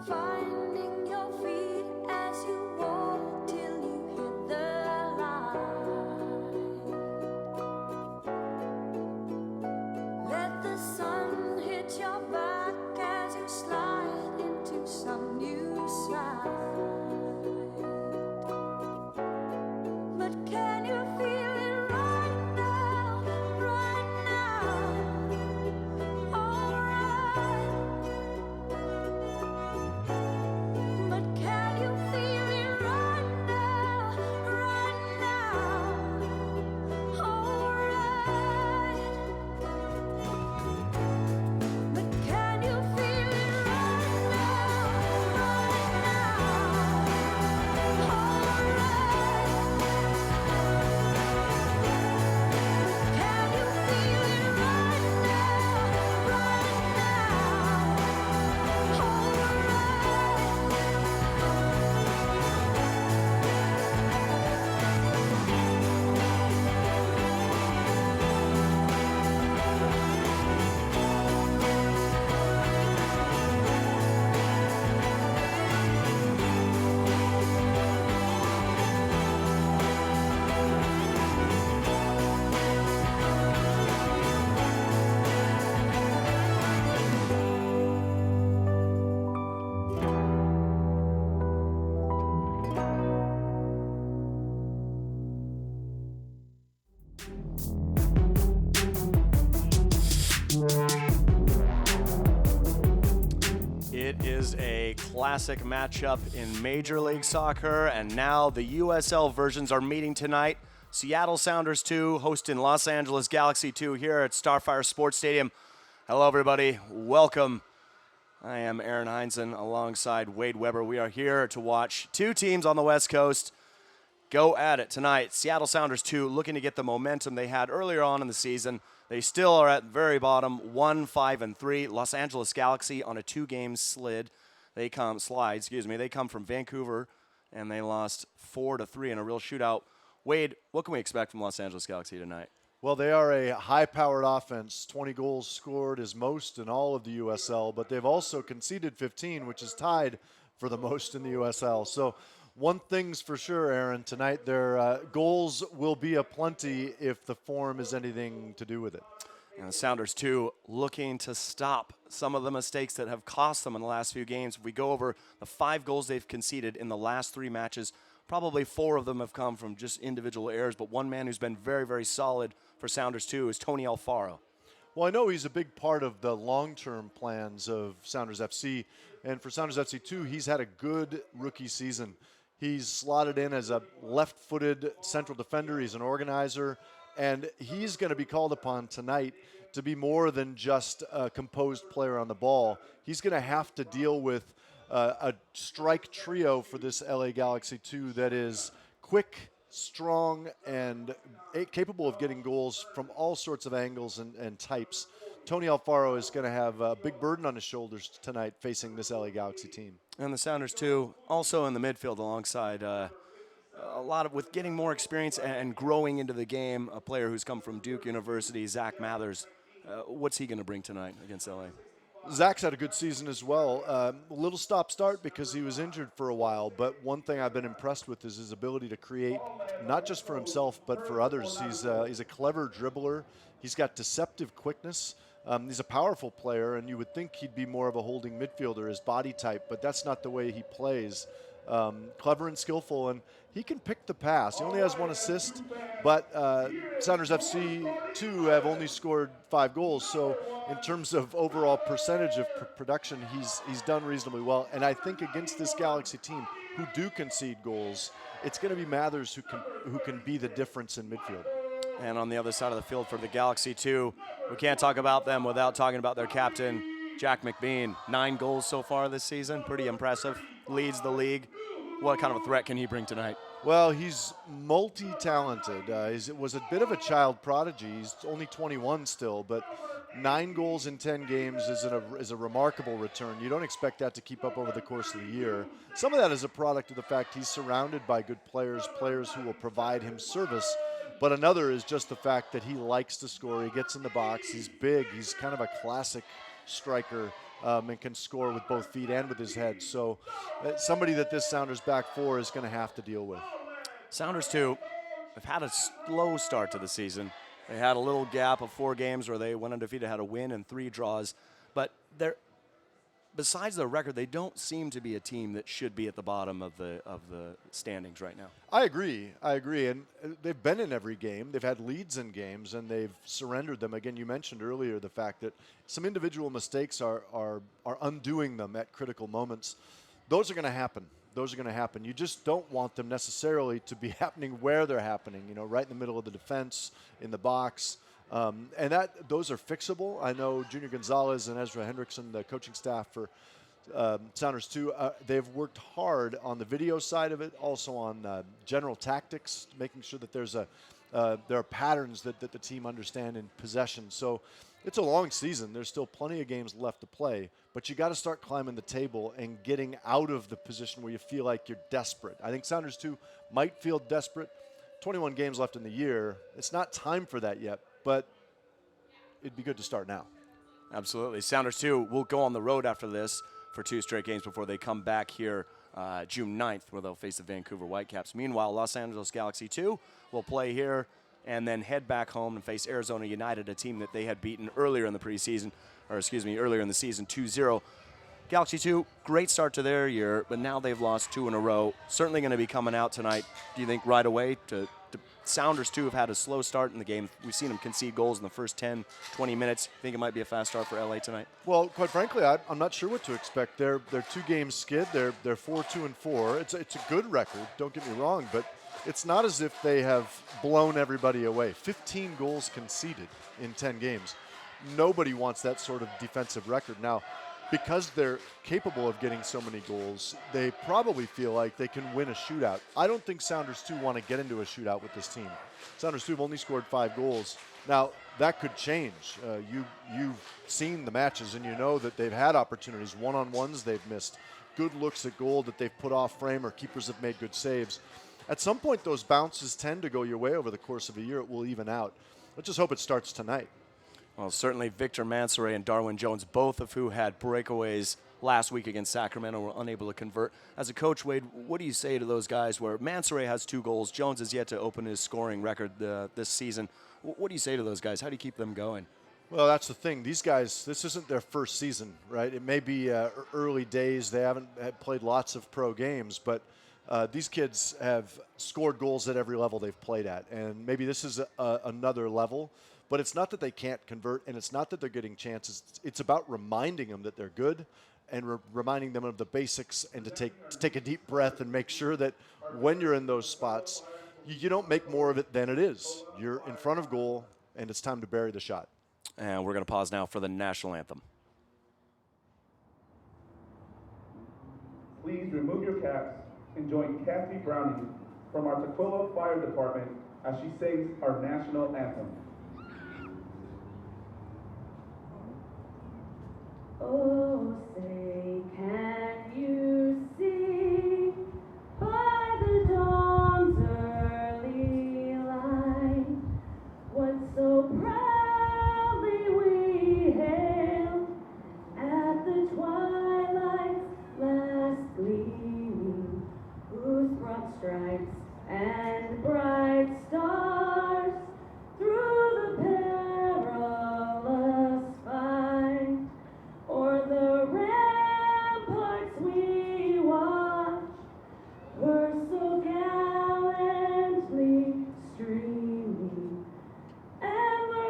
Finding your feet as you walk till you hit the light. Let the sun hit your back as you slide into some new side. But can you feel it right now, right now? Alright. But can you feel it right now, right now? Alright. But can you feel it right now, right now? Alright. Can you feel it right now, right now? Alright. It is a classic matchup in Major League Soccer, and now the USL versions are meeting tonight. Seattle Sounders 2 hosting Los Angeles Galaxy 2 here at Starfire Sports Stadium. Hello, everybody. Welcome. I am Aaron Heinzen alongside Wade Weber. We are here to watch two teams on the West Coast go at it tonight. Seattle Sounders 2 looking to get the momentum they had earlier on in the season. They still are at the very bottom, 1-5-3. Los Angeles Galaxy on a two-game slide. They come from Vancouver, and they lost 4-3 in a real shootout. Wade, what can we expect from Los Angeles Galaxy tonight? Well, they are a high-powered offense. 20 goals scored is most in all of the USL, but they've also conceded 15, which is tied for the most in the USL. So one thing's for sure, Aaron, tonight their goals will be aplenty if the form is anything to do with it. And the Sounders, too, looking to stop some of the mistakes that have cost them in the last few games. If we go over the 5 goals they've conceded in the last 3 matches, probably 4 of them have come from just individual errors, but one man who's been very, very solid for Sounders 2 is Tony Alfaro. Well, I know he's a big part of the long-term plans of Sounders FC, and for Sounders FC 2, he's had a good rookie season. He's slotted in as a left-footed central defender. He's an organizer, and he's going to be called upon tonight to be more than just a composed player on the ball. He's going to have to deal with a strike trio for this LA Galaxy 2 that is quick, strong, and capable of getting goals from all sorts of angles and types. Tony Alfaro is going to have a big burden on his shoulders tonight facing this LA Galaxy team. And the Sounders, too, also in the midfield alongside a lot of, with getting more experience and growing into the game, a player who's come from Duke University, Zach Mathers. What's he going to bring tonight against LA? Zach's had a good season as well. A little stop-start because he was injured for a while, but one thing I've been impressed with is his ability to create, not just for himself, but for others. He's a clever dribbler. He's got deceptive quickness. He's a powerful player, and you would think he'd be more of a holding midfielder, his body type, but that's not the way he plays. Clever and skillful, and he can pick the pass. He only has 1 assist, but Sounders FC 2 have only scored 5 goals, so in terms of overall percentage of production, he's done reasonably well. And I think against this Galaxy team, who do concede goals, it's going to be Mathers who can be the difference in midfield. And on the other side of the field for the Galaxy, too, we can't talk about them without talking about their captain, Jack McBean. 9 goals so far this season. Pretty impressive. Leads the league. What kind of a threat can he bring tonight? Well, he's multi-talented. He was a bit of a child prodigy. He's only 21 still, but 9 goals in 10 games is a remarkable return. You don't expect that to keep up over the course of the year. Some of that is a product of the fact he's surrounded by good players who will provide him service. But another is just the fact that he likes to score. He gets in the box. He's big. He's kind of a classic striker and can score with both feet and with his head. So somebody that this Sounders back four is going to have to deal with. Sounders, too, have had a slow start to the season. They had a little gap of 4 games where they went undefeated, had a win and 3 draws. But besides their record, they don't seem to be a team that should be at the bottom of the standings right now. I agree. And they've been in every game. They've had leads in games, and they've surrendered them. Again, you mentioned earlier the fact that some individual mistakes are undoing them at critical moments. Those are going to happen. You just don't want them necessarily to be happening where they're happening, right in the middle of the defense, in the box. And those are fixable. I know Junior Gonzalez and Ezra Hendrickson, the coaching staff for Sounders 2, they've worked hard on the video side of it, also on general tactics, making sure that there are patterns that the team understand in possession. So it's a long season. There's still plenty of games left to play, but you got to start climbing the table and getting out of the position where you feel like you're desperate. I think Sounders 2 might feel desperate. 21 games left in the year. It's not time for that yet, but it'd be good to start now. Absolutely. Sounders, too, will go on the road after this for 2 straight games before they come back here June 9th, where they'll face the Vancouver Whitecaps. Meanwhile, Los Angeles Galaxy 2 will play here and then head back home and face Arizona United, a team that they had beaten earlier in the season 2-0. Galaxy 2, great start to their year, but now they've lost 2 in a row. Certainly going to be coming out tonight, do you think, right away? Sounders, too, have had a slow start in the game. We've seen them concede goals in the first 10, 20 minutes. Think it might be a fast start for LA tonight? Well, quite frankly, I'm not sure what to expect. They're 2 games skid. They're 4-2-4. It's a good record, don't get me wrong, but it's not as if they have blown everybody away. 15 goals conceded in 10 games. Nobody wants that sort of defensive record. Now, because they're capable of getting so many goals, they probably feel like they can win a shootout. I don't think Sounders 2 want to get into a shootout with this team. Sounders 2 have only scored 5 goals. Now, that could change. You've seen the matches, and you know that they've had opportunities. One-on-ones they've missed. Good looks at goal that they've put off frame, or keepers have made good saves. At some point, those bounces tend to go your way over the course of a year. It will even out. Let's just hope it starts tonight. Well, certainly Victor Mansoray and Darwin Jones, both of who had breakaways last week against Sacramento, were unable to convert. As a coach, Wade, what do you say to those guys where Mansoray has 2 goals, Jones has yet to open his scoring record this season? What do you say to those guys? How do you keep them going? Well, that's the thing. These guys, this isn't their first season, right? It may be early days. They haven't played lots of pro games, but these kids have scored goals at every level they've played at, and maybe this is another level. But it's not that they can't convert, and it's not that they're getting chances. It's about reminding them that they're good and reminding them of the basics, and to take a deep breath and make sure that when you're in those spots, you don't make more of it than it is. You're in front of goal, and it's time to bury the shot. And we're going to pause now for the national anthem. Please remove your caps and join Kathy Browning from our Tukwila Fire Department as she sings our national anthem. Oh, say, can you see by the dawn's early light what so proudly we hailed at the twilight's last gleaming, whose broad stripes and bright stars through the perilous fight o'er the ramparts we watched were so gallantly streaming, and the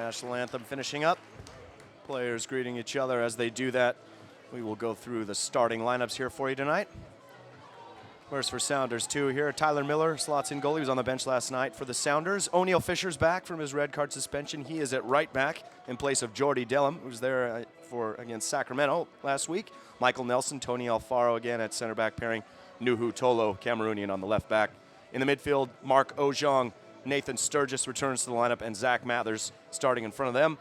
National anthem finishing up. Players greeting each other as they do that. We will go through the starting lineups here for you tonight. First for Sounders 2 here, Tyler Miller slots in goal. He was on the bench last night for the Sounders. O'Neal Fisher's back from his red card suspension. He is at right back in place of Jordy Dellum, who was there against Sacramento last week. Michael Nelson, Tony Alfaro again at center back pairing. Nuhu Tolo, Cameroonian on the left back. In the midfield, Mark Ojong, Nathan Sturgis returns to the lineup, and Zach Mathers starting in front of them.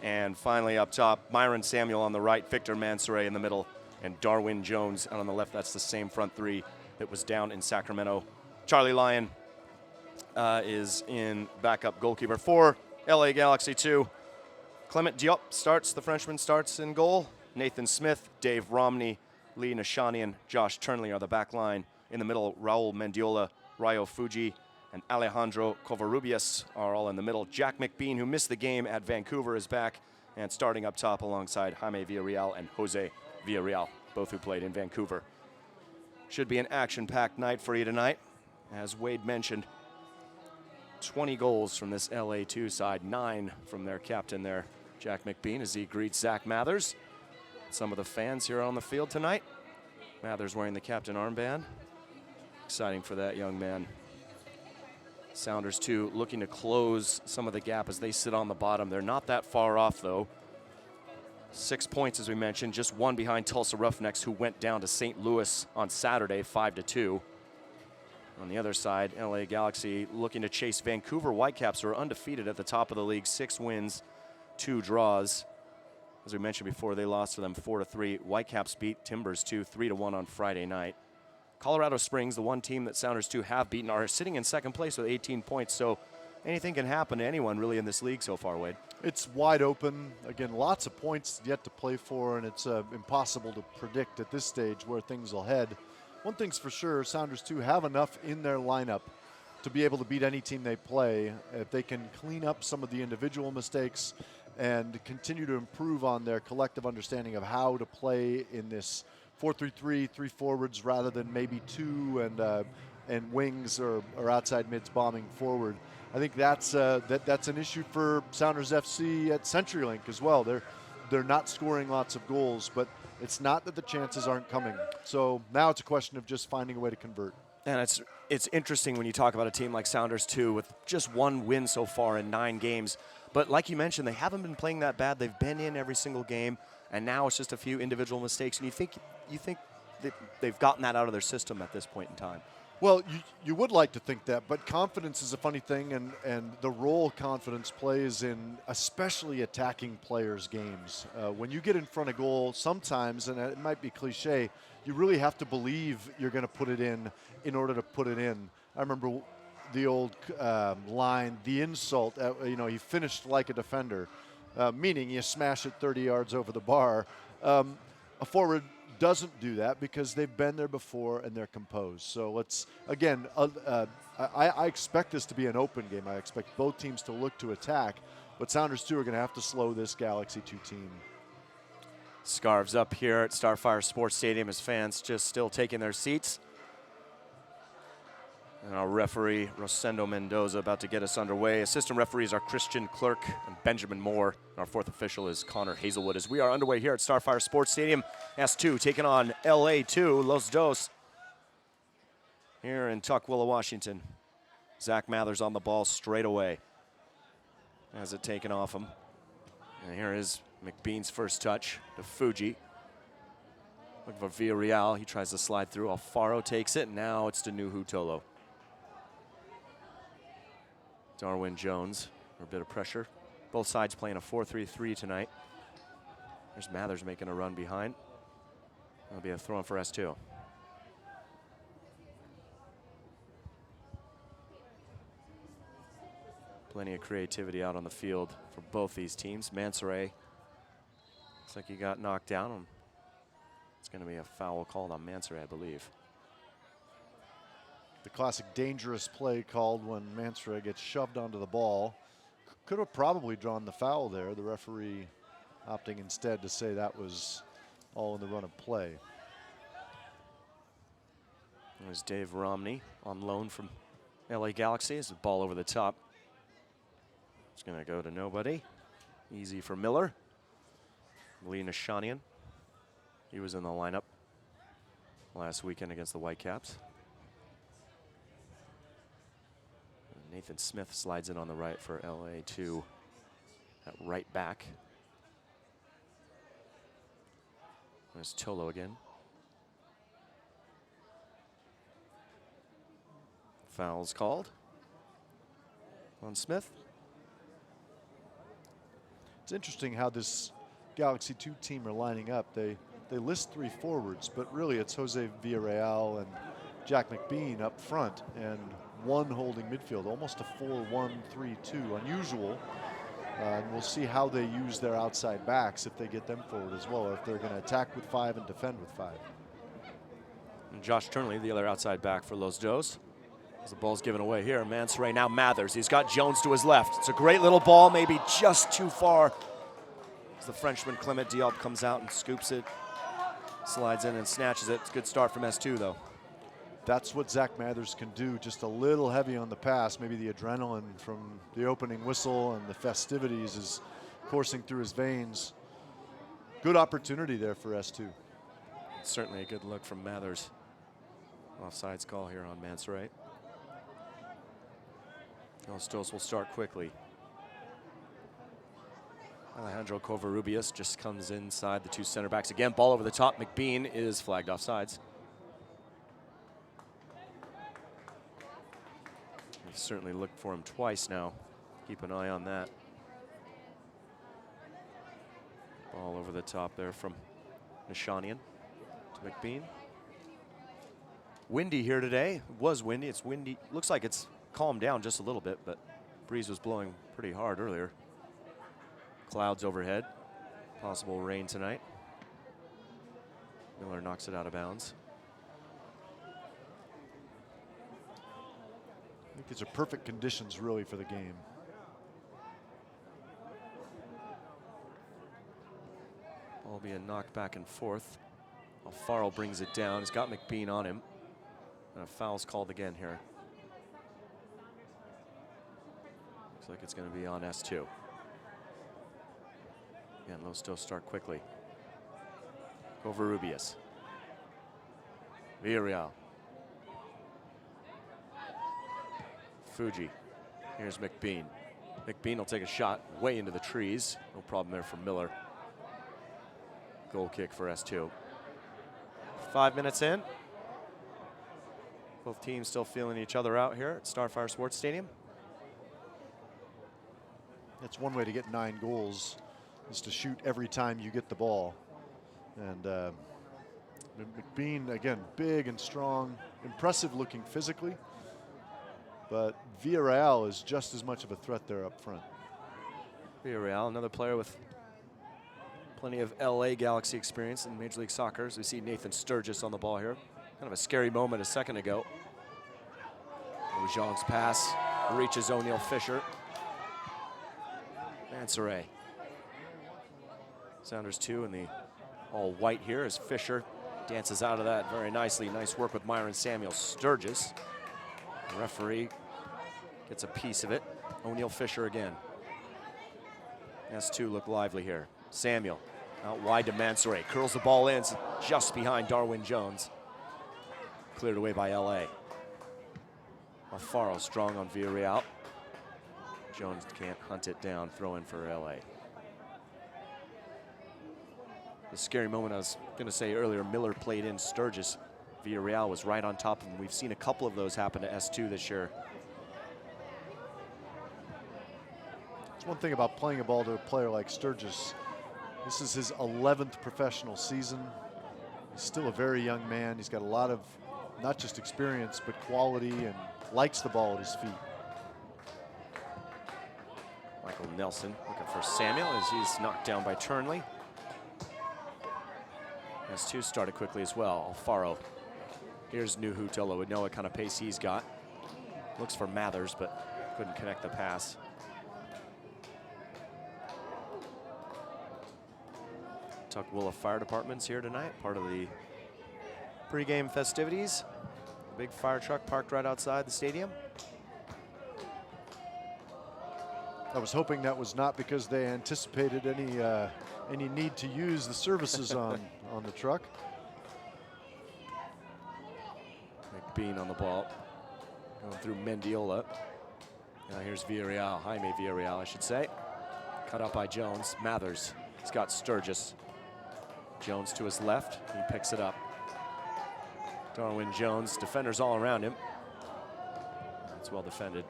And finally up top, Myron Samuel on the right, Victor Mansoure in the middle, and Darwin Jones on the left. That's the same front three that was down in Sacramento. Charlie Lyon is in backup goalkeeper for LA Galaxy 2. Clement Diop starts, the Frenchman starts in goal. Nathan Smith, Dave Romney, Lee Nishanian, Josh Turnley are the back line. In the middle, Raul Mendiola, Ryo Fuji, and Alejandro Covarrubias are all in the middle. Jack McBean, who missed the game at Vancouver, is back and starting up top alongside Jaime Villarreal and Jose Villarreal, both who played in Vancouver. Should be an action-packed night for you tonight. As Wade mentioned, 20 goals from this LA2 side, 9 from their captain there, Jack McBean, as he greets Zach Mathers. Some of the fans here on the field tonight. Mathers wearing the captain armband. Exciting for that young man. Sounders 2 looking to close some of the gap as they sit on the bottom. They're not that far off, though. 6 points, as we mentioned, just one behind Tulsa Roughnecks, who went down to St. Louis on Saturday, 5-2. On the other side, LA Galaxy looking to chase Vancouver Whitecaps, who are undefeated at the top of the league, 6 wins, 2 draws. As we mentioned before, they lost to them 4-3. Whitecaps beat Timbers 2, 3-1 on Friday night. Colorado Springs, the one team that Sounders 2 have beaten, are sitting in second place with 18 points. So anything can happen to anyone really in this league so far, Wade. It's wide open. Again, lots of points yet to play for, and it's impossible to predict at this stage where things will head. One thing's for sure, Sounders 2 have enough in their lineup to be able to beat any team they play. If they can clean up some of the individual mistakes and continue to improve on their collective understanding of how to play in this 4-3-3, 3 forwards rather than maybe 2 and wings or outside mids bombing forward. I think that's an issue for Sounders FC at CenturyLink as well. They're not scoring lots of goals, but it's not that the chances aren't coming. So now it's a question of just finding a way to convert. And it's interesting when you talk about a team like Sounders 2 with just 1 win so far in 9 games. But like you mentioned, they haven't been playing that bad. They've been in every single game, and now it's just a few individual mistakes. And you think that they've gotten that out of their system at this point in time. Well, you would like to think that, but confidence is a funny thing, and the role confidence plays in especially attacking players' games. When you get in front of goal, sometimes, and it might be cliche, you really have to believe you're going to put it in order to put it in. I remember the old line, the insult, he finished like a defender, meaning you smash it 30 yards over the bar. A forward doesn't do that because they've been there before and they're composed. So let's, again, I expect this to be an open game. I expect both teams to look to attack, but Sounders 2 are going to have to slow this Galaxy 2 team. Scarves up here at Starfire Sports Stadium as fans just still taking their seats. And our referee, Rosendo Mendoza, about to get us underway. Assistant referees are Christian Clerk and Benjamin Moore. And our fourth official is Connor Hazelwood. As we are underway here at Starfire Sports Stadium, S2 taking on LA2, Los Dos, here in Tukwila, Washington. Zach Mathers on the ball straight away. Has it taken off him. And here is McBean's first touch to Fuji. Looking for Villarreal. He tries to slide through. Alfaro takes it. Now it's to Nuhu Tolo. Darwin Jones for a bit of pressure. Both sides playing a 4-3-3 tonight. There's Mathers making a run behind. That'll be a throw in for S2. Plenty of creativity out on the field for both these teams. Mansoure looks like he got knocked down. It's going to be a foul called on Mansoure, I believe. The classic dangerous play called when Mansoure gets shoved onto the ball. Could have probably drawn the foul there. The referee opting instead to say that was all in the run of play. There's Dave Romney on loan from LA Galaxy. It's a ball over the top. It's going to go to nobody. Easy for Miller. Lee Nishanian. He was in the lineup last weekend against the Whitecaps. Nathan Smith slides in on the right for LA2 at right back. There's Tolo again. Foul's called on Smith. It's interesting how this Galaxy 2 team are lining up. They list 3 forwards, but really it's Jose Villarreal and Jack McBean up front and 1 holding midfield, almost a 4-1-3-2, unusual. And we'll see how they use their outside backs if they get them forward as well, or if they're going to attack with 5 and defend with 5. And Josh Turnley, the other outside back for Los Dos. As the ball's given away here, Mansoray now Mathers. He's got Jones to his left. It's a great little ball, maybe just too far. As the Frenchman Clement Diop comes out and scoops it, slides in and snatches it. It's a good start from S2 though. That's what Zach Mathers can do, just a little heavy on the pass. Maybe the adrenaline from the opening whistle and the festivities is coursing through his veins. Good opportunity there for S2. Certainly a good look from Mathers. Offsides call here on Mansoray. Los Dos will start quickly. Alejandro Covarrubias just comes inside the 2 center backs again. Ball over the top. McBean is flagged offsides. We've certainly looked for him twice now. Keep an eye on that. Ball over the top there from Nishanian to McBean. Windy here today. It was windy. It's windy. Looks like it's calmed down just a little bit, but breeze was blowing pretty hard earlier. Clouds overhead. Possible rain tonight. Miller knocks it out of bounds. I think these are perfect conditions really for the game. Ball being knocked back and forth. Alfaro brings it down. He's got McBean on him. And a foul's called again here. Looks like it's going to be on S2. Again, Los Dos start quickly. Covarrubias. Villarreal. Fuji. Here's McBean. McBean will take a shot way into the trees. No problem there for Miller. Goal kick for S2. 5 minutes in. Both teams still feeling each other out here at Starfire Sports Stadium. That's one way to get 9 goals, is to shoot every time you get the ball. And McBean, again, big and strong, impressive looking physically. But Villarreal is just as much of a threat there up front. Villarreal, another player with plenty of LA Galaxy experience in Major League Soccer. As we see Nathan Sturgis on the ball here. Kind of a scary moment a second ago. Ojong's pass reaches O'Neal Fisher. Mansoray. Sounders 2 in the all white here as Fisher dances out of that very nicely. Nice work with Myron Samuel. Sturgis, the referee, gets a piece of it. O'Neal Fisher again. S2 look lively here. Samuel out wide to Mansoray. Curls the ball in just behind Darwin Jones. Cleared away by LA. Alfaro strong on Villarreal. Jones can't hunt it down. Throw in for LA. The scary moment I was going to say earlier, Miller played in Sturgis. Villarreal was right on top of him. We've seen a couple of those happen to S2 this year. It's one thing about playing a ball to a player like Sturgis. This is his 11th professional season. He's still a very young man. He's got a lot of not just experience, but quality, and likes the ball at his feet. Michael Nelson looking for Samuel as he's knocked down by Turnley. S2 started quickly as well. Alfaro. Here's Nuhu Tolo. Would know what kind of pace he's got. Looks for Mathers, but couldn't connect the pass. Tukwila Fire Department's here tonight, part of the pregame festivities. Big fire truck parked right outside the stadium. I was hoping that was not because they anticipated any need to use the services on the truck. McBean on the ball, going through Mendiola. Now here's Villarreal, Jaime Villarreal, I should say. Cut out by Jones. Mathers, he's got Sturgis. Jones to his left, he picks it up. Darwin Jones, defenders all around him. That's well defended.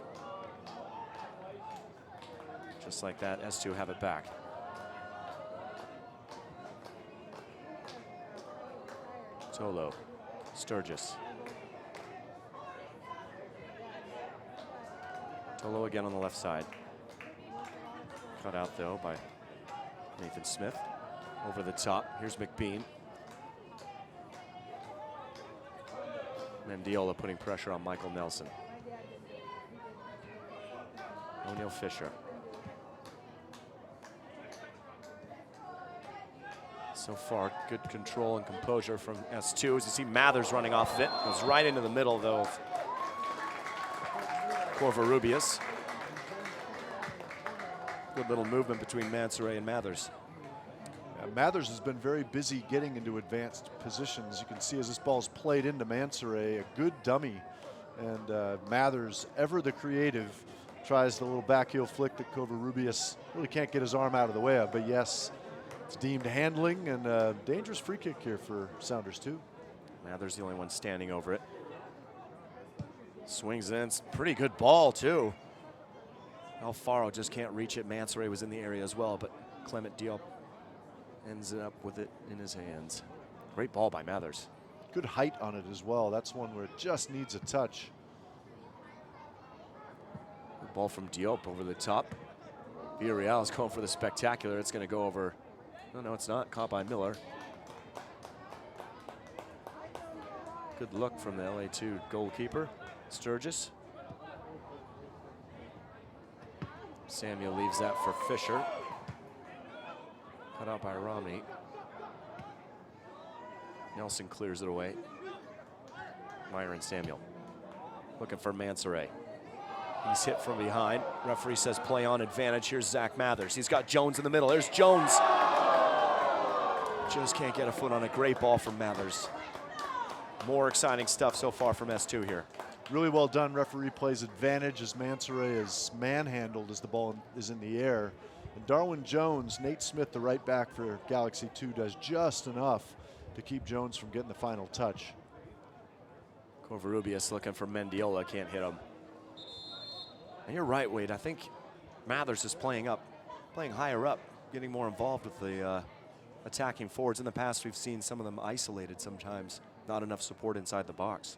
Just like that, S2 have it back. Tolo, Sturgis. Tolo again on the left side. Cut out though by Nathan Smith. Over the top, here's McBean. Mendiola putting pressure on Michael Nelson. O'Neal Fisher. So far, good control and composure from S2. As you see Mathers running off of it. Goes right into the middle, though, of Covarrubias. Good little movement between Mansoret and Mathers. Mathers has been very busy getting into advanced positions. You can see as this ball's played into Mansoret, a good dummy. And Mathers, ever the creative, tries the little back heel flick that Covarrubias really can't get his arm out of the way of. But yes, it's deemed handling and a dangerous free kick here for Sounders too. Mathers the only one standing over it. Swings in, it's a pretty good ball too. Alfaro just can't reach it. Mansoret was in the area as well, but Clement Diop ends up with it in his hands. Great ball by Mathers. Good height on it as well. That's one where it just needs a touch. Good ball from Diop over the top. Villarreal is going for the spectacular. It's going to go over. No, it's not. Caught by Miller. Good look from the LA2 goalkeeper, Sturgis. Samuel leaves that for Fisher. Cut out by Romney. Nelson clears it away. Myron Samuel looking for Mansoret. He's hit from behind. Referee says play on advantage. Here's Zach Mathers. He's got Jones in the middle. There's Jones. Just can't get a foot on a great ball from Mathers. More exciting stuff so far from S2 here. Really well done. Referee plays advantage as Mansoret is manhandled as the ball is in the air. And Darwin Jones, Nate Smith, the right back for Galaxy 2, does just enough to keep Jones from getting the final touch. Covarrubias looking for Mendiola, can't hit him. And you're right, Wade. I think Mathers is playing higher up, getting more involved with the attacking forwards. In the past, we've seen some of them isolated sometimes, not enough support inside the box.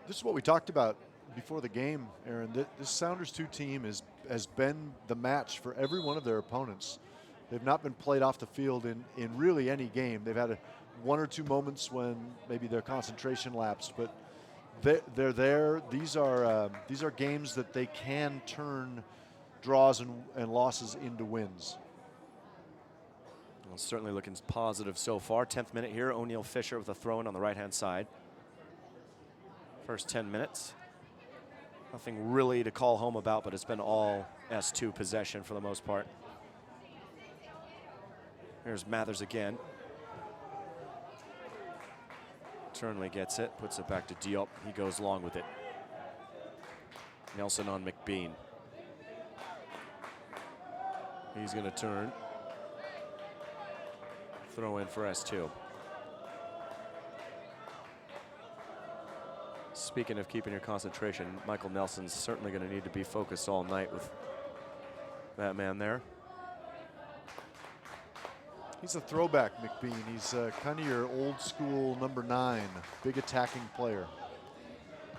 This is what we talked about before the game, Aaron. This Sounders 2 team has been the match for every one of their opponents. They've not been played off the field in really any game. They've had one or two moments when maybe their concentration lapsed, but they're there. These are games that they can turn draws and losses into wins. Well, certainly looking positive so far. 10th minute here. O'Neal Fisher with a throw-in on the right-hand side. First 10 minutes. Nothing really to call home about, but it's been all S2 possession for the most part. Here's Mathers again. Turnley gets it, puts it back to Diop. He goes long with it. Nelson on McBean. He's going to turn. Throw in for S2. Speaking of keeping your concentration, Michael Nelson's certainly going to need to be focused all night with that man there. He's a throwback, McBean. He's kind of your old school number 9, big attacking player.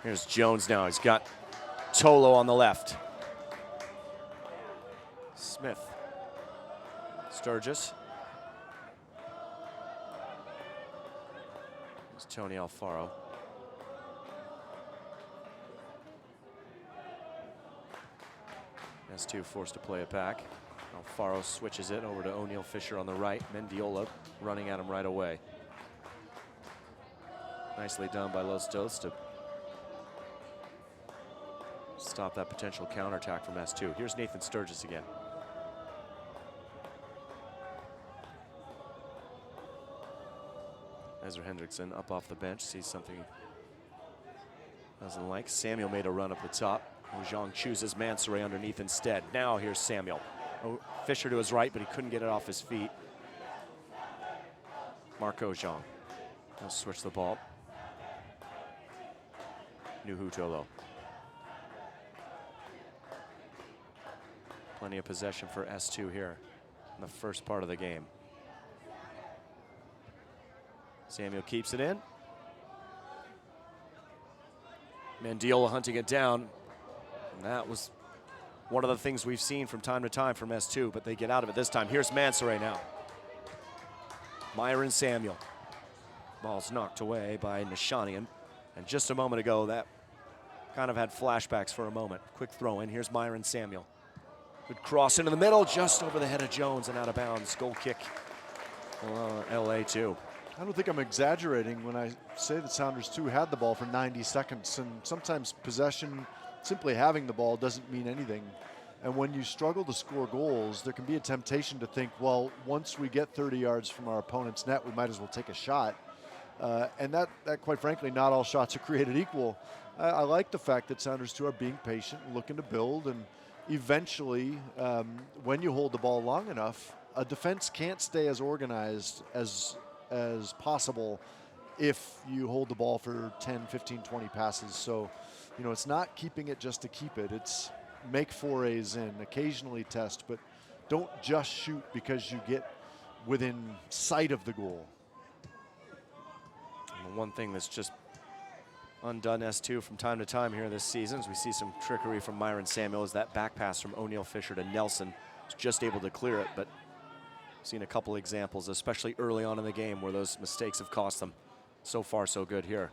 Here's Jones now. He's got Tolo on the left. Smith. Sturgis. There's Tony Alfaro. S2 forced to play it back. Alfaro switches it over to O'Neal Fisher on the right. Mendiola running at him right away. Nicely done by Los Dos to stop that potential counterattack from S2. Here's Nathan Sturgis again. Ezra Hendrickson up off the bench, sees something he doesn't like. Samuel made a run up the top. Ojong chooses Mansoure underneath instead. Now here's Samuel. Fisher to his right, but he couldn't get it off his feet. Mark Ojong. He'll switch the ball. Nuhu Tolo. Plenty of possession for S2 here in the first part of the game. Samuel keeps it in. Mandiola hunting it down. And that was one of the things we've seen from time to time from S2, but they get out of it this time. Here's Mansoure now. Myron Samuel. Ball's knocked away by Nishanian. And just a moment ago, that kind of had flashbacks for a moment. Quick throw in. Here's Myron Samuel. Good cross into the middle, just over the head of Jones and out of bounds. Goal kick. LA too. I don't think I'm exaggerating when I say that Sounders 2 had the ball for 90 seconds, and sometimes possession, simply having the ball, doesn't mean anything. And when you struggle to score goals, there can be a temptation to think, well, once we get 30 yards from our opponent's net, we might as well take a shot. And that, quite frankly, not all shots are created equal. I like the fact that Sounders 2 are being patient, looking to build, and eventually, when you hold the ball long enough, a defense can't stay as organized as possible if you hold the ball for 10, 15, 20 passes. So, you know, it's not keeping it just to keep it. It's make forays in, occasionally test, but don't just shoot because you get within sight of the goal. And the one thing that's just undone S2 from time to time here this season, as we see some trickery from Myron Samuel, is that back pass from O'Neal Fisher to Nelson. Was just able to clear it, but seen a couple examples, especially early on in the game, where those mistakes have cost them. So far, so good here.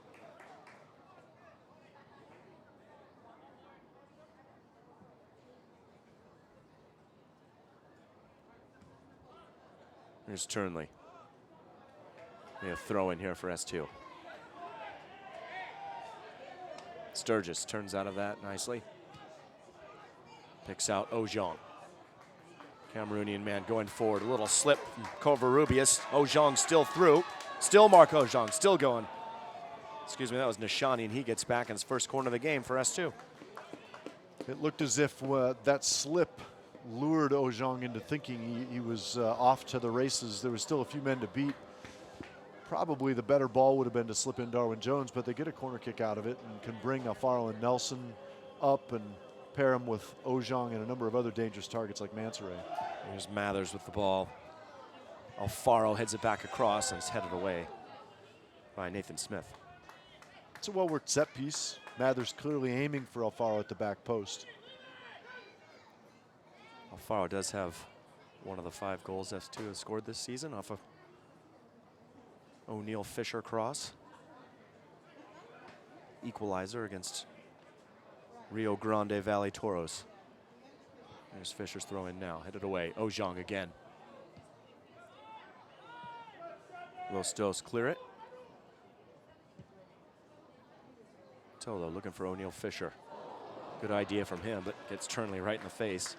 Here's Turnley. We have throw in here for S2. Sturgis turns out of that nicely. Picks out Ojong. Cameroonian man going forward. A little slip from Covarrubias. Ojong still through. Still Mark Ojong, still going. Excuse me, that was Nishani, and he gets back in his first corner of the game for S2. It looked as if that slip lured Ojong into thinking he was off to the races. There was still a few men to beat. Probably the better ball would have been to slip in Darwin Jones, but they get a corner kick out of it and can bring Alfaro and Nelson up and pair him with Ojong and a number of other dangerous targets like Mansoure. Here's Mathers with the ball. Alfaro heads it back across and is headed away by Nathan Smith. It's a well-worked set piece. Mathers clearly aiming for Alfaro at the back post. Alfaro does have one of the 5 goals S2 has scored this season off of O'Neal Fisher cross. Equalizer against Rio Grande Valley Toros. There's Fisher's throw in now, headed away. Ojong again. Los Dos clear it. Tolo looking for O'Neal Fisher. Good idea from him, but gets Turnley right in the face.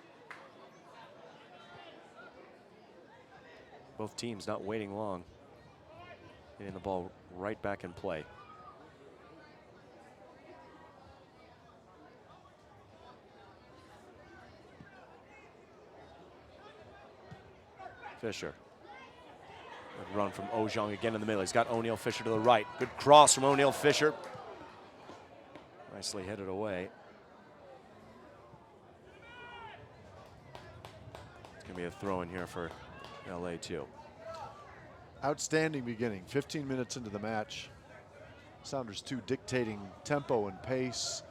Both teams not waiting long. Getting the ball right back in play. Fisher. Good run from Ojong again in the middle. He's got O'Neal Fisher to the right. Good cross from O'Neal Fisher. Nicely headed away. It's going to be a throw in here for LA too. Outstanding beginning, 15 minutes into the match. Sounders 2 dictating tempo and pace.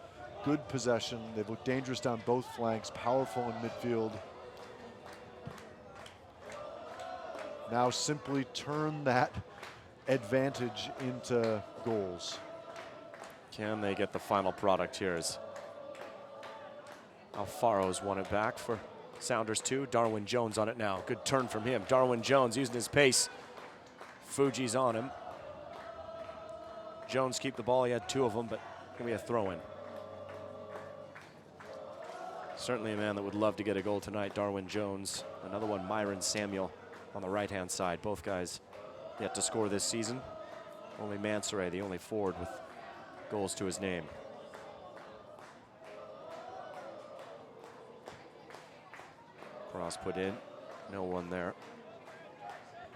Good possession. They've looked dangerous down both flanks, powerful in midfield. Now simply turn that advantage into goals. Can they get the final product here as Alfaro's won it back for Sounders 2. Darwin Jones on it now. Good turn from him. Darwin Jones using his pace. Fuji's on him. Jones keep the ball. He had 2 of them, but gonna be a throw-in. Certainly a man that would love to get a goal tonight, Darwin Jones. Another one, Myron Samuel, on the right-hand side. Both guys yet to score this season. Only Mansoray, the only forward with goals to his name. Cross put in, no one there.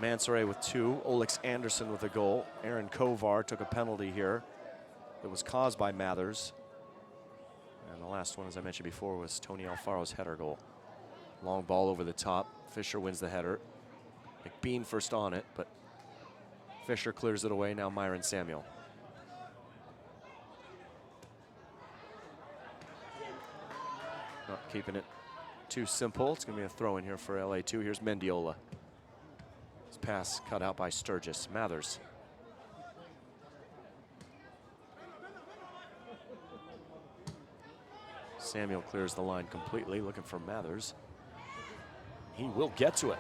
Mansoray with 2, Olex Anderson with a goal. Aaron Kovar took a penalty here that was caused by Mathers. And the last one, as I mentioned before, was Tony Alfaro's header goal. Long ball over the top. Fisher wins the header. McBean first on it, but Fisher clears it away. Now Myron Samuel. Not keeping it too simple. It's going to be a throw in here for LA2. Here's Mendiola. His pass cut out by Sturgis. Mathers. Samuel clears the line completely, looking for Mathers. He will get to it.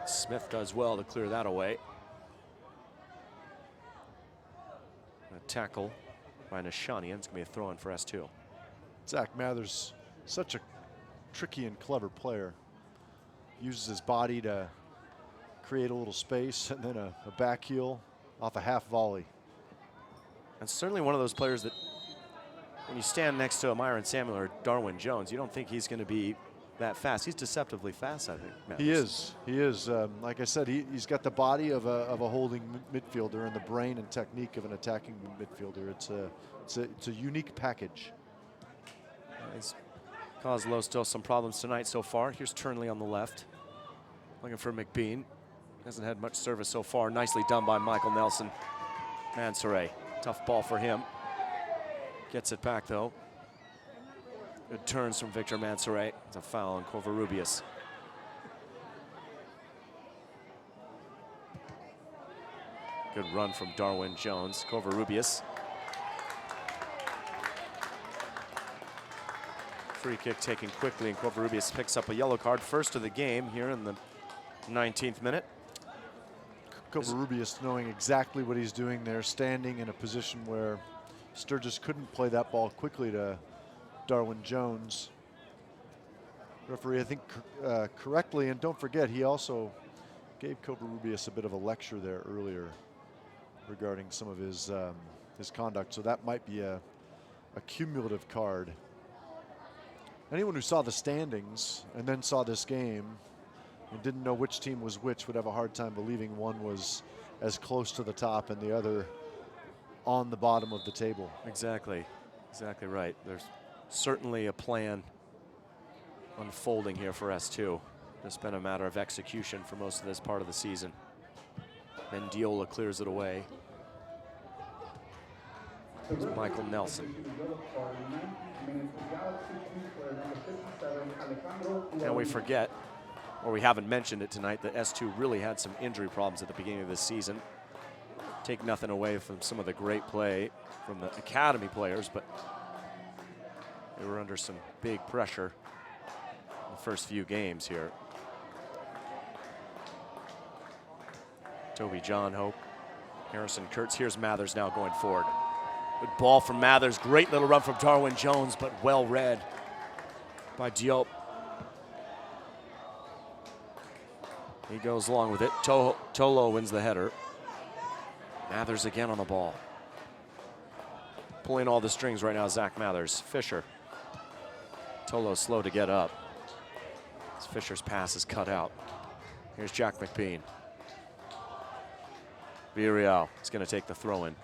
Smith does well to clear that away. A tackle by Nishanian. It's going to be a throw in for S2. Zach Mathers, such a tricky and clever player. Uses his body to create a little space and then a back heel off a half volley. And certainly one of those players that when you stand next to a Myron Samuel or Darwin Jones, you don't think he's going to be that fast. He's deceptively fast, I think. Mathers. He is. He is. Like I said, he's got the body of a holding midfielder and the brain and technique of an attacking midfielder. It's a unique package. He's caused Lowe still some problems tonight so far. Here's Turnley on the left, looking for McBean. Hasn't had much service so far. Nicely done by Michael Nelson. Mansoray, tough ball for him. Gets it back though. Good turns from Victor Mansoray. It's a foul on Covarrubias. Good run from Darwin Jones. Covarrubias. Free kick taken quickly, and Covarrubias picks up a yellow card, first of the game here in the 19th minute. Covarrubias knowing exactly what he's doing there, standing in a position where Sturgis couldn't play that ball quickly to Darwin Jones. Referee, I think, correctly, and don't forget, he also gave Covarrubias a bit of a lecture there earlier regarding some of his conduct, so that might be a cumulative card. Anyone who saw the standings and then saw this game and didn't know which team was which would have a hard time believing one was as close to the top and the other on the bottom of the table. Exactly, exactly right. There's certainly a plan unfolding here for S2. It's been a matter of execution for most of this part of the season. Mendiola clears it away. Here's Michael Nelson. And we forget, or we haven't mentioned it tonight, that S2 really had some injury problems at the beginning of this season. Take nothing away from some of the great play from the academy players, but they were under some big pressure in the first few games here. Toby John Hope, Harrison Kurtz. Here's Mathers now going forward. Good ball from Mathers. Great little run from Darwin Jones, but well read by Diop. He goes along with it. Tolo wins the header. Mathers again on the ball. Pulling all the strings right now, Zach Mathers. Fisher. Tolo slow to get up. As Fisher's pass is cut out. Here's Jack McBean. Villarreal is going to take the throw in.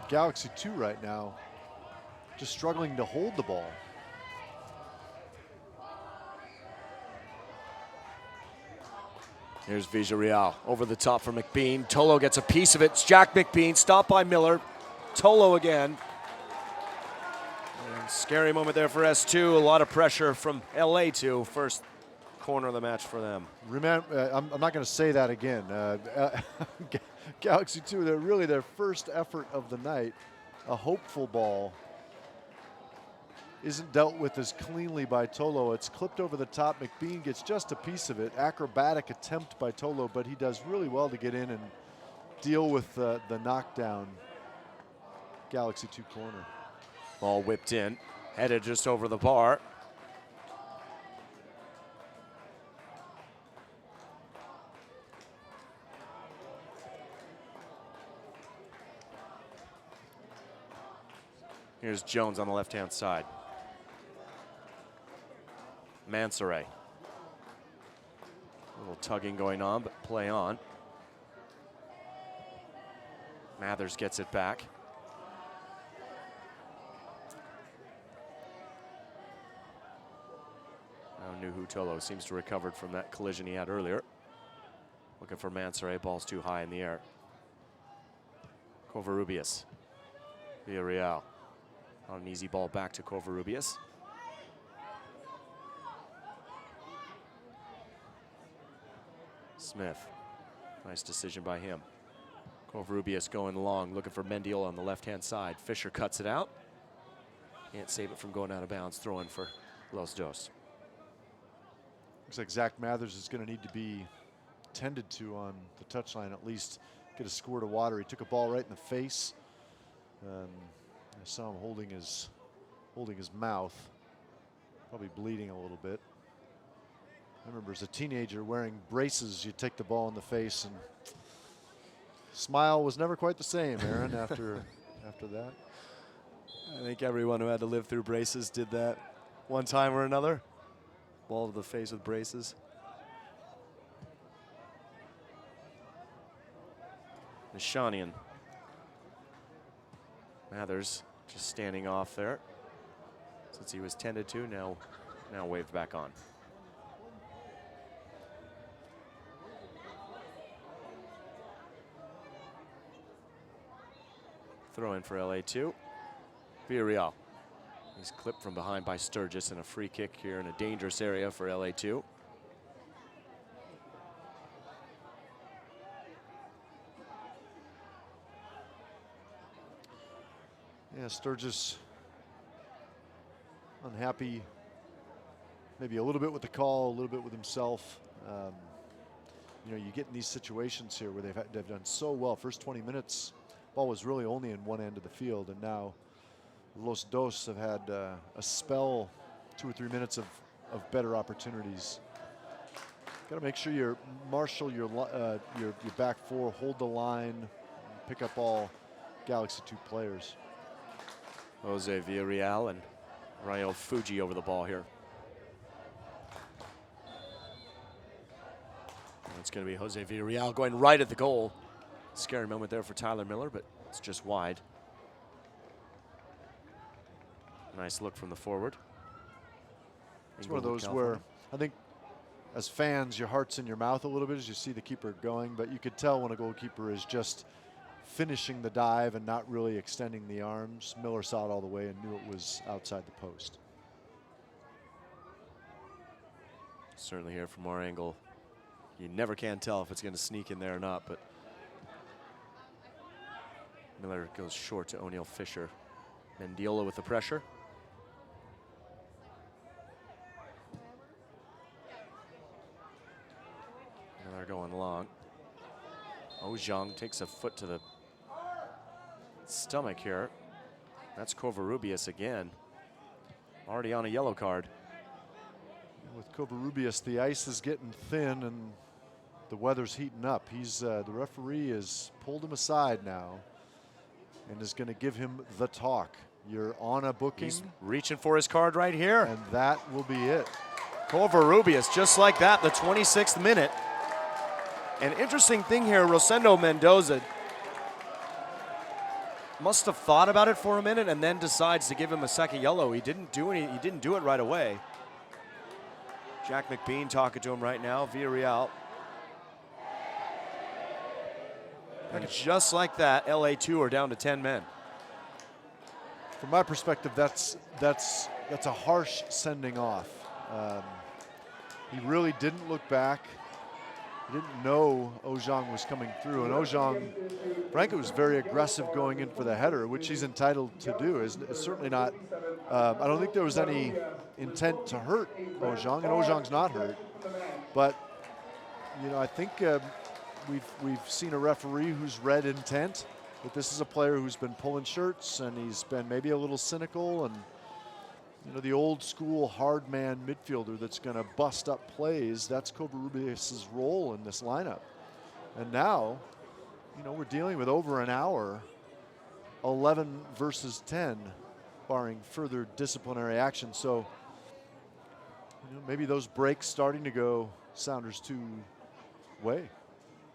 Galaxy 2 right now just struggling to hold the ball. Here's Villarreal over the top for McBean. Tolo gets a piece of it. It's Jack McBean, stopped by Miller. Tolo again. And scary moment there for S2. A lot of pressure from LA2. First corner of the match for them. Remember, I'm not going to say that again. Galaxy 2, they're really their first effort of the night. A hopeful ball. isn't dealt with as cleanly by Tolo. It's clipped over the top. McBean gets just a piece of it. Acrobatic attempt by Tolo, but he does really well to get in and deal with the knockdown. Galaxy 2 corner. Ball whipped in, headed just over the bar. Here's Jones on the left-hand side. Mansoret. A little tugging going on, but play on. Mathers gets it back. Now Nuhu Tolo seems to have recovered from that collision he had earlier. Looking for Mansoret, ball's too high in the air. Covarrubias, Villarreal. Not an easy ball back to Covarrubias. Smith, nice decision by him. Covarrubias going long, looking for Mendiola on the left-hand side. Fisher cuts it out. Can't save it from going out of bounds, throwing for Los Dos. Looks like Zach Mathers is going to need to be tended to on the touchline, at least get a squirt of water. He took a ball right in the face. I saw him holding his mouth, probably bleeding a little bit. I remember as a teenager wearing braces, you'd take the ball in the face, and smile was never quite the same, Aaron, after that. I think everyone who had to live through braces did that one time or another. Ball to the face with braces. Nishanian. Mathers just standing off there. Since he was tended to, now waved back on. Throw in for LA2. Villarreal. He's clipped from behind by Sturgis, and a free kick here in a dangerous area for LA2. Yeah, Sturgis unhappy, maybe a little bit with the call, a little bit with himself. You know, you get in these situations here where they've done so well. First 20 minutes, ball was really only in one end of the field, and now Los Dos have had a spell, 2 or 3 minutes of better opportunities. Got to make sure you marshal your back four, hold the line, pick up all Galaxy 2 players. Jose Villarreal and Rayo Fuji over the ball here. And it's going to be Jose Villarreal going right at the goal. Scary moment there for Tyler Miller, but it's just wide. Nice look from the forward. It's one of those where I think as fans, your heart's in your mouth a little bit as you see the keeper going, but you could tell when a goalkeeper is just finishing the dive and not really extending the arms. Miller saw it all the way and knew it was outside the post. Certainly here from our angle, you never can tell if it's going to sneak in there or not, but Miller goes short to O'Neill Fisher. Mendiola with the pressure. Miller going long. Ojong takes a foot to the stomach here. That's Covarrubias again. Already on a yellow card. With Covarrubias, the ice is getting thin and the weather's heating up. He's the referee has pulled him aside now and is going to give him the talk. You're on a booking. He's reaching for his card right here. And that will be it. Covarrubias, just like that, the 26th minute. An interesting thing here, Rosendo Mendoza must have thought about it for a minute and then decides to give him a second yellow. He didn't do it right away. Jack McBean talking to him right now, Villarreal. And just like that, LA2 are down to 10 men. From my perspective, that's a harsh sending off. He really didn't look back. didn't know Ojong was coming through. And Ojong, frankly, was very aggressive going in for the header, which he's entitled to do. Is certainly not, I don't think there was any intent to hurt Ojong, and Ojong's not hurt. But, you know, I think we've seen a referee who's read intent, that this is a player who's been pulling shirts, and he's been maybe a little cynical, and you know, the old school hard man midfielder that's going to bust up plays. That's Covarrubias' role in this lineup. And now, you know, we're dealing with over an hour, 11 versus 10, barring further disciplinary action. So, you know, maybe those breaks starting to go Sounders' way.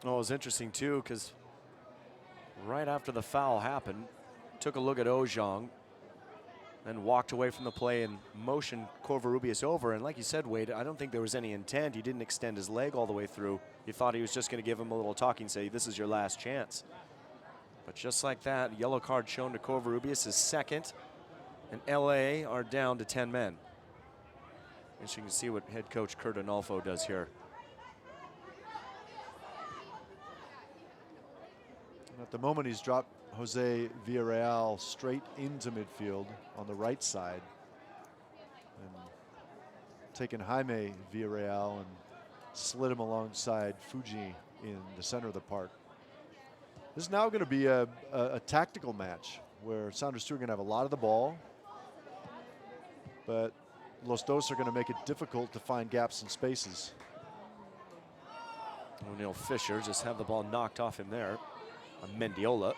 Well, it was interesting too, because right after the foul happened, took a look at Ojong, then walked away from the play and motioned Covarrubias over. And like you said, Wade, I don't think there was any intent. He didn't extend his leg all the way through. He thought he was just going to give him a little talking, say, this is your last chance. But just like that, yellow card shown to Covarrubias, his second. And LA are down to 10 men. And you can see what head coach Curt Onalfo does here. And at the moment, he's dropped Jose Villarreal straight into midfield on the right side, and taken Jaime Villarreal and slid him alongside Fuji in the center of the park. This is now going to be a tactical match where Sounders 2 are going to have a lot of the ball, but Los Dos are going to make it difficult to find gaps and spaces. O'Neill Fisher just had the ball knocked off him there. Mendiola.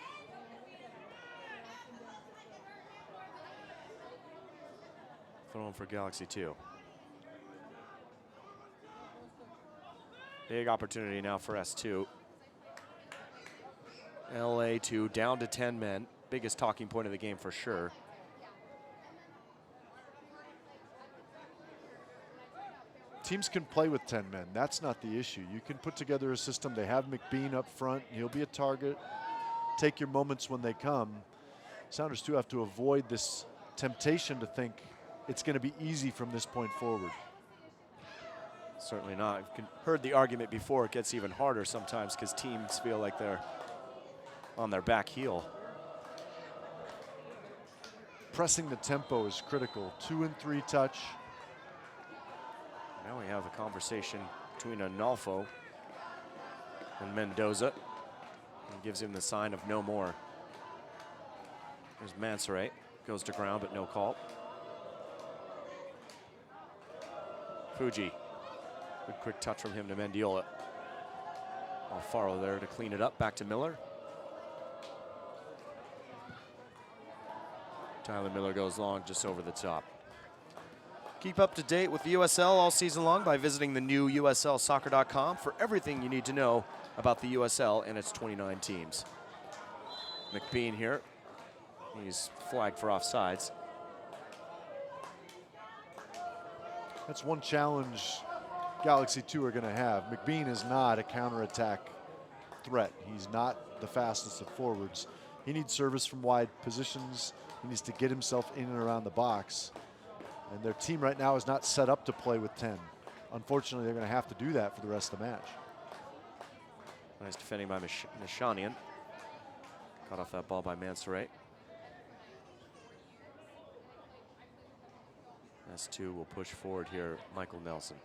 Throwing for Galaxy 2. Big opportunity now for S2. LA2 down to 10 men. Biggest talking point of the game for sure. Teams can play with 10 men. That's not the issue. You can put together a system. They have McBean up front. He'll be a target. Take your moments when they come. Sounders 2 have to avoid this temptation to think it's going to be easy from this point forward. Certainly not. I've heard the argument before. It gets even harder sometimes because teams feel like they're on their back heel. Pressing the tempo is critical. 2 and 3 touch. Now we have a conversation between Onalfo and Mendoza. And gives him the sign of no more. There's Mansoret. Goes to ground, but no call. Fuji. Good quick touch from him to Mendiola. Alfaro there to clean it up. Back to Miller. Tyler Miller goes long just over the top. Keep up to date with the USL all season long by visiting the new USLsoccer.com for everything you need to know about the USL and its 29 teams. McBean here. He's flagged for offsides. That's one challenge Galaxy 2 are going to have. McBean is not a counterattack threat. He's not the fastest of forwards. He needs service from wide positions. He needs to get himself in and around the box. And their team right now is not set up to play with 10. Unfortunately, they're going to have to do that for the rest of the match. Nice defending by Nishanian. Cut off that ball by Mansoret. S2 will push forward here. Michael Nelson.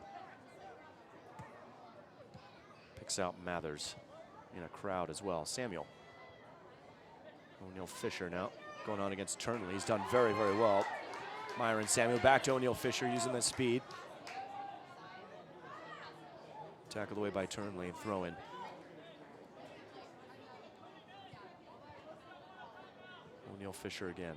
Picks out Mathers in a crowd as well. Samuel. O'Neill Fisher now going on against Turnley. He's done very, very well. Myron Samuel back to O'Neill Fisher using the speed. Tackled away by Turnley and throw in. O'Neill Fisher again.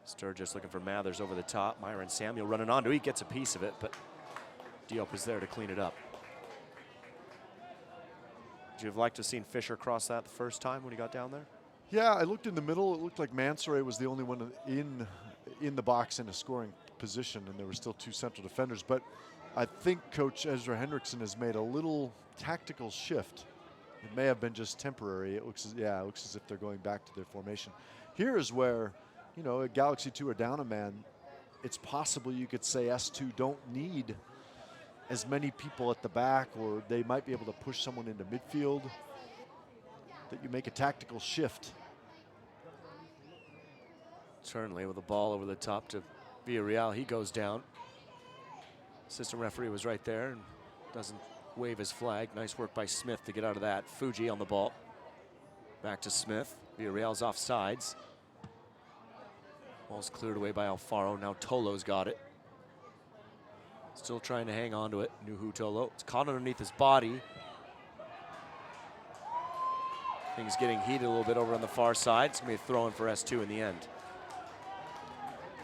Sturgis looking for Mathers over the top. Myron Samuel running onto. He gets a piece of it, but Diop is there to clean it up. Would you have liked to have seen Fisher cross that the first time when he got down there? Yeah, I looked in the middle. It looked like Mansoret was the only one in the box in a scoring position, and there were still 2 central defenders. But I think Coach Ezra Hendrickson has made a little tactical shift. It may have been just temporary. It looks as if they're going back to their formation. Here is where, you know, Galaxy 2 are down a man. It's possible you could say S2 don't need as many people at the back, or they might be able to push someone into midfield, that you make a tactical shift. Certainly with the ball over the top to Villarreal, he goes down. Assistant referee was right there and doesn't wave his flag. Nice work by Smith to get out of that. Fuji on the ball. Back to Smith. Villarreal's offsides. Ball's cleared away by Alfaro. Now Tolo's got it. Still trying to hang on to it. Nuhu Tolo. It's caught underneath his body. Things getting heated a little bit over on the far side. It's going to be a throw-in for S2 in the end.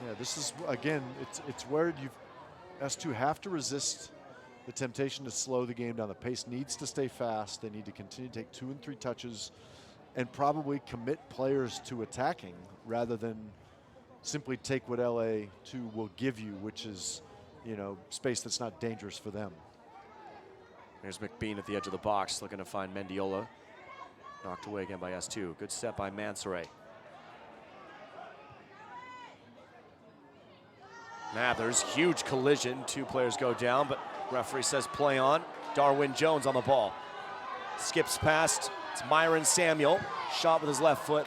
Yeah, this is, again, it's where S2 have to resist the temptation to slow the game down. The pace needs to stay fast. They need to continue to take 2 and 3 touches and probably commit players to attacking rather than simply take what LA2 will give you, which is, you know, space that's not dangerous for them. There's McBean at the edge of the box looking to find Mendiola. Knocked away again by S2. Good set by Mansoure. Mathers, huge collision. 2 players go down, but referee says play on. Darwin Jones on the ball. Skips past. It's Myron Samuel. Shot with his left foot.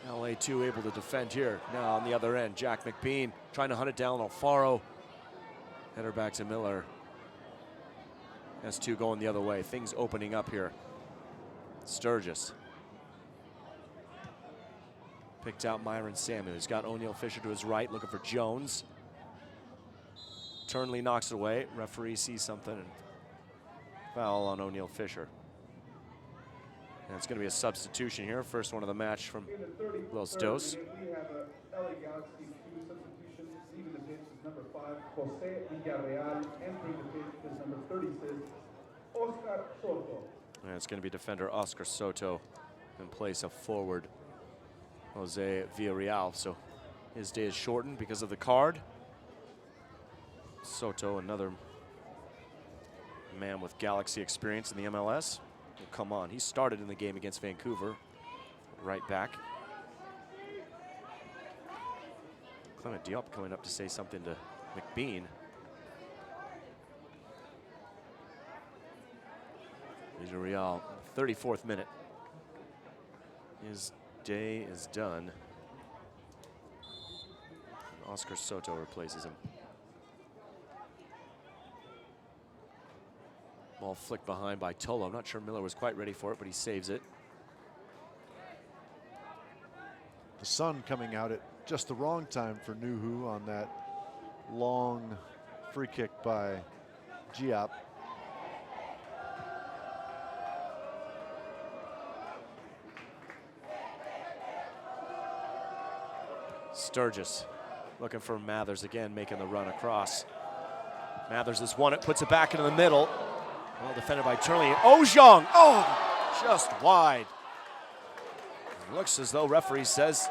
LA2 able to defend here. Now on the other end, Jack McBean trying to hunt it down. Alfaro. Header back to Miller. S2 going the other way. Things opening up here. Sturgis. Picked out Myron Samuel. He's got O'Neal Fisher to his right, looking for Jones. Turnley knocks it away. Referee sees something and foul on O'Neal Fisher. And it's going to be a substitution here. First one of the match from Los Dos. We have a LA Galaxy 2 substitution. Leaving the pitch is number 5, Jose Villarreal. Entering the pitch is number 36, Oscar Soto. And it's going to be defender Oscar Soto in place of forward Jose Villarreal. So his day is shortened because of the card. Soto, another man with Galaxy experience in the MLS. Will come on. He started in the game against Vancouver, right back. Clement Diop coming up to say something to McBean. Villarreal, 34th minute. His day is done. And Oscar Soto replaces him. Ball flicked behind by Tolo. I'm not sure Miller was quite ready for it, but he saves it. The sun coming out at just the wrong time for Nuhu on that long free kick by Giap. Sturgis looking for Mathers again, making the run across. Mathers has won it, puts it back into the middle. Well defended by Turnley. Ojong, oh, just wide. It looks as though referee says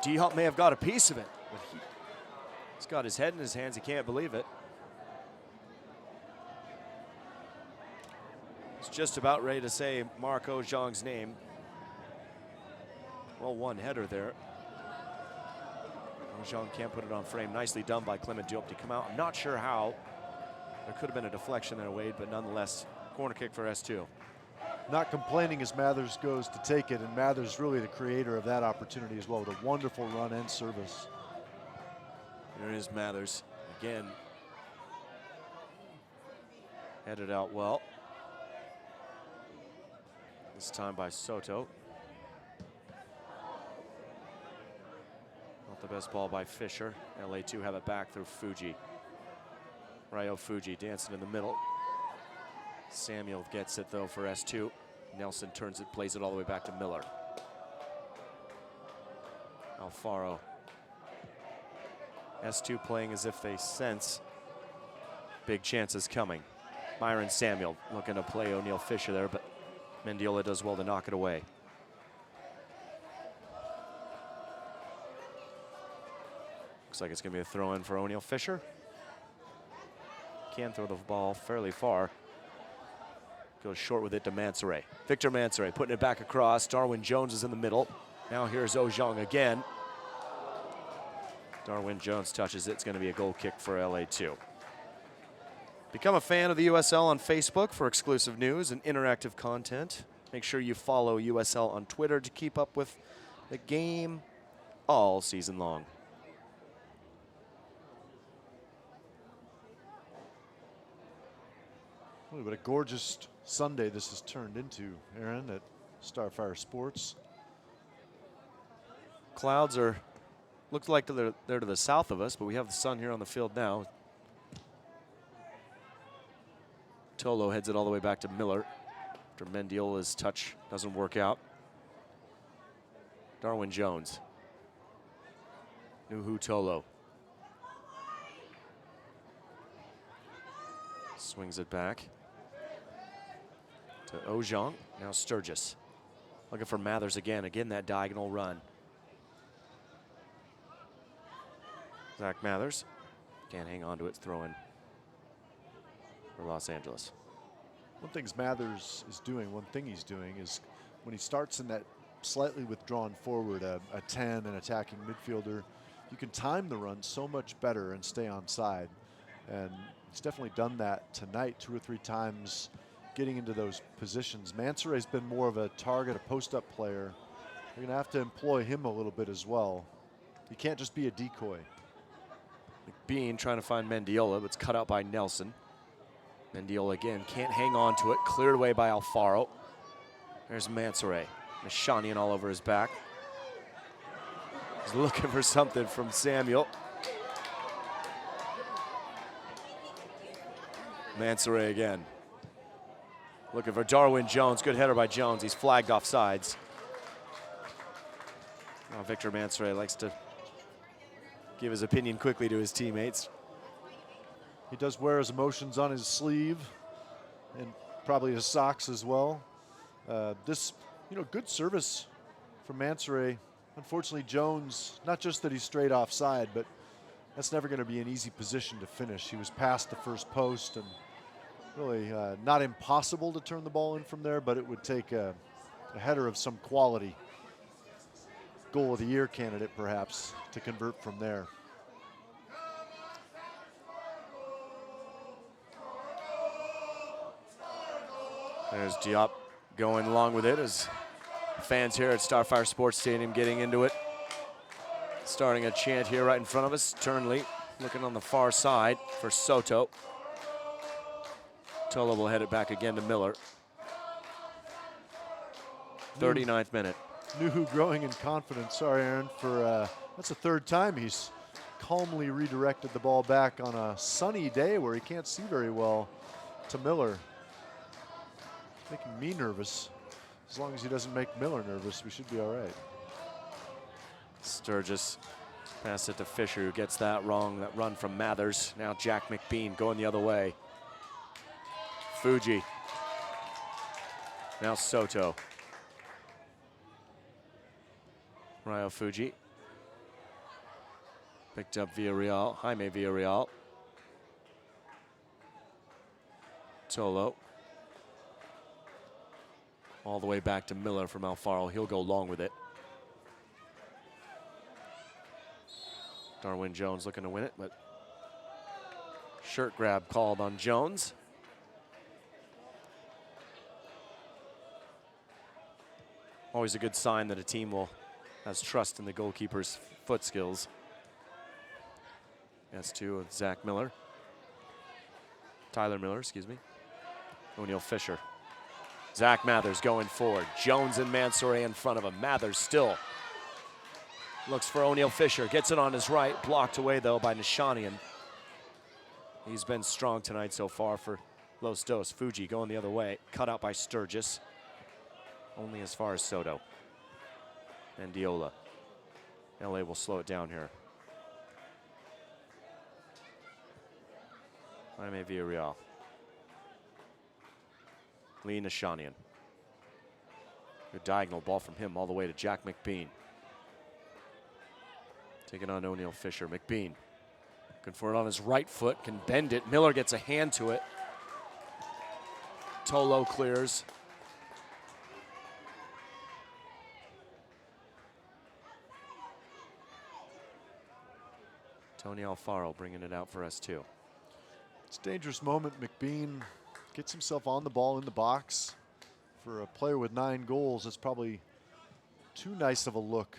D-Hop may have got a piece of it, but he's got his head in his hands. He can't believe it. He's just about ready to say Marc Ojong's name. Well, one header there. Ojong can't put it on frame. Nicely done by Clement Diop to come out. I'm not sure how. There could have been a deflection there, Wade, but nonetheless, corner kick for S2. Not complaining as Mathers goes to take it, and Mathers really the creator of that opportunity as well, with a wonderful run and service. There is Mathers again. Headed out well. This time by Soto. Not the best ball by Fisher. LA2 have it back through Fuji. Ryo Fuji dancing in the middle. Samuel gets it though for S2. Nelson turns it, plays it all the way back to Miller. Alfaro. S2 playing as if they sense big chances coming. Myron Samuel looking to play O'Neal Fisher there, but Mendiola does well to knock it away. Looks like it's going to be a throw in for O'Neal Fisher. Can throw the ball fairly far. Goes short with it to Mansoure. Victor Mansoure putting it back across. Darwin Jones is in the middle. Now here's Ojong again. Darwin Jones touches it. It's going to be a goal kick for LA2. Become a fan of the USL on Facebook for exclusive news and interactive content. Make sure you follow USL on Twitter to keep up with the game all season long. Boy, what a gorgeous Sunday this has turned into, Aaron, at Starfire Sports. Clouds are, looks like they're to the south of us, but we have the sun here on the field now. Tolo heads it all the way back to Miller after Mendiola's touch doesn't work out. Darwin Jones. Nuhu Tolo. Swings it back to Ojong. Now Sturgis. Looking for Mathers again. Again, that diagonal run. Zach Mathers can't hang on to it. Throw in for Los Angeles. One thing Mathers is doing, one thing he's doing is when he starts in that slightly withdrawn forward, a 10, an attacking midfielder, you can time the run so much better and stay on side. And he's definitely done that tonight 2 or 3 times, getting into those positions. Mansour's been more of a target, a post-up player. You're going to have to employ him a little bit as well. He can't just be a decoy. McBean trying to find Mendiola, but it's cut out by Nelson. Mendiola again can't hang on to it. Cleared away by Alfaro. There's Mansour. Nishanian all over his back. He's looking for something from Samuel. Mansour again. Looking for Darwin Jones. Good header by Jones. He's flagged off sides. Now Victor Mansour likes to give his opinion quickly to his teammates. He does wear his emotions on his sleeve and probably his socks as well. This, good service from Mansour. Unfortunately, Jones, not just that he's straight offside, but that's never going to be an easy position to finish. He was past the first post and really not impossible to turn the ball in from there, but it would take a header of some quality. Goal of the year candidate, perhaps, to convert from there. There's Diop going along with it as fans here at Starfire Sports Stadium getting into it. Starting a chant here right in front of us. Turnley looking on the far side for Soto. Tolo will head it back again to Miller. 39th minute. Nuhu growing in confidence. Sorry, Aaron, for that's the 3rd time he's calmly redirected the ball back on a sunny day where he can't see very well to Miller. Making me nervous. As long as he doesn't make Miller nervous, we should be all right. Sturgis pass it to Fisher, who gets that wrong. That run from Mathers. Now Jack McBean going the other way. Fuji. Now Soto. Ryo Fuji. Picked up Villarreal. Jaime Villarreal. Tolo. All the way back to Miller from Alfaro. He'll go long with it. Darwin Jones looking to win it, but shirt grab called on Jones. Always a good sign that a team has trust in the goalkeeper's foot skills. S2 of Zach Miller. Tyler Miller, excuse me. O'Neal Fisher. Zach Mathers going forward. Jones and Mansour in front of him. Mathers still looks for O'Neal Fisher. Gets it on his right. Blocked away, though, by Nishanian. He's been strong tonight so far for Los Dos. Fuji going the other way. Cut out by Sturgis. Only as far as Soto. And Diola. LA will slow it down here. Jaime Villarreal. Lee Nishanian. Good diagonal ball from him all the way to Jack McBean. Taking on O'Neal Fisher. McBean looking for it on his right foot. Can bend it. Miller gets a hand to it. Tolo clears. Tony Alfaro bringing it out for us too. It's a dangerous moment. McBean gets himself on the ball in the box. For a player with 9 goals, it's probably too nice of a look.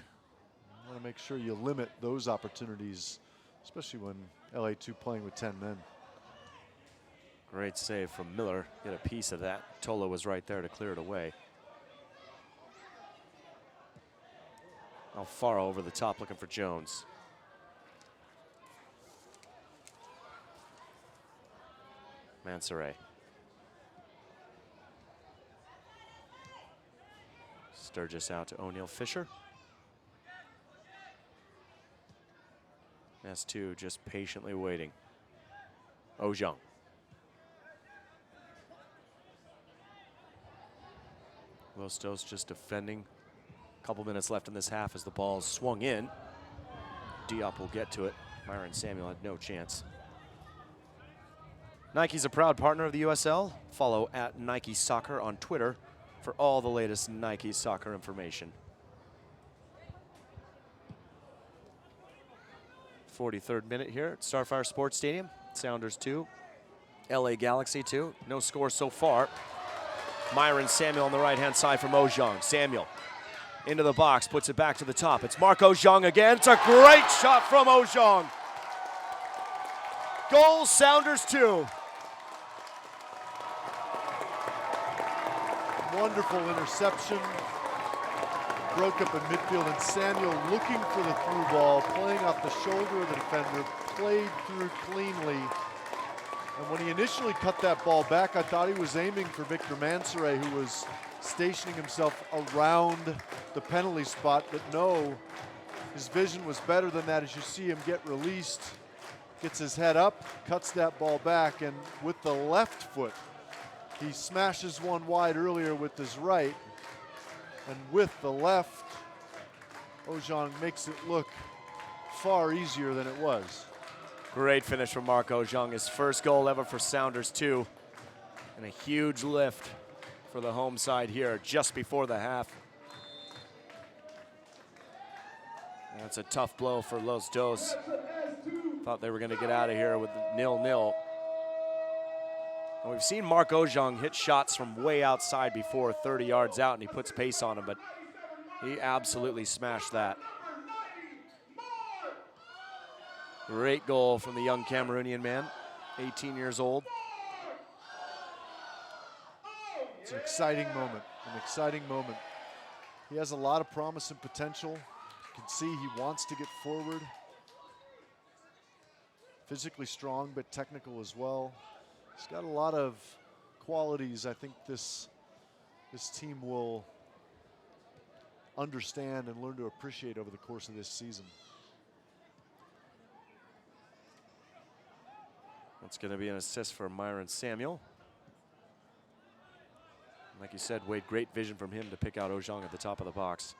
You want to make sure you limit those opportunities, especially when LA2 playing with 10 men. Great save from Miller. Get a piece of that. Tolo was right there to clear it away. Alfaro over the top looking for Jones. Mansoret. Sturgis out to O'Neal Fisher. S2 just patiently waiting. Ojong. Lostos just defending. Couple minutes left in this half as the ball swung in. Diop will get to it. Myron Samuel had no chance. Nike's a proud partner of the USL. Follow at Nike Soccer on Twitter for all the latest Nike soccer information. 43rd minute here at Starfire Sports Stadium. Sounders 2, LA Galaxy 2. No score so far. Myron Samuel on the right-hand side from Ojong. Samuel into the box, puts it back to the top. It's Marc Ojong again. It's a great shot from Ojong. Goal, Sounders 2. Wonderful interception. Broke up in midfield, and Samuel looking for the through ball, playing off the shoulder of the defender, played through cleanly. And when he initially cut that ball back, I thought he was aiming for Victor Mansoret, who was stationing himself around the penalty spot, but no, his vision was better than that. As you see him get released, gets his head up, cuts that ball back, and with the left foot, he smashes one wide earlier with his right, and with the left, Ojong makes it look far easier than it was. Great finish from Marc Ojong, his first goal ever for Sounders 2, and a huge lift for the home side here just before the half. And it's a tough blow for Los Dos. Thought they were going to get out of here with 0-0. And we've seen Marc Ojong hit shots from way outside before, 30 yards out, and he puts pace on him, but he absolutely smashed that. Great goal from the young Cameroonian man, 18 years old. It's an exciting moment, He has a lot of promise and potential. You can see he wants to get forward. Physically strong, but technical as well. He's got a lot of qualities I think this team will understand and learn to appreciate over the course of this season. That's going to be an assist for Myron Samuel. Like you said, Wade, great vision from him to pick out Ojong at the top of the box.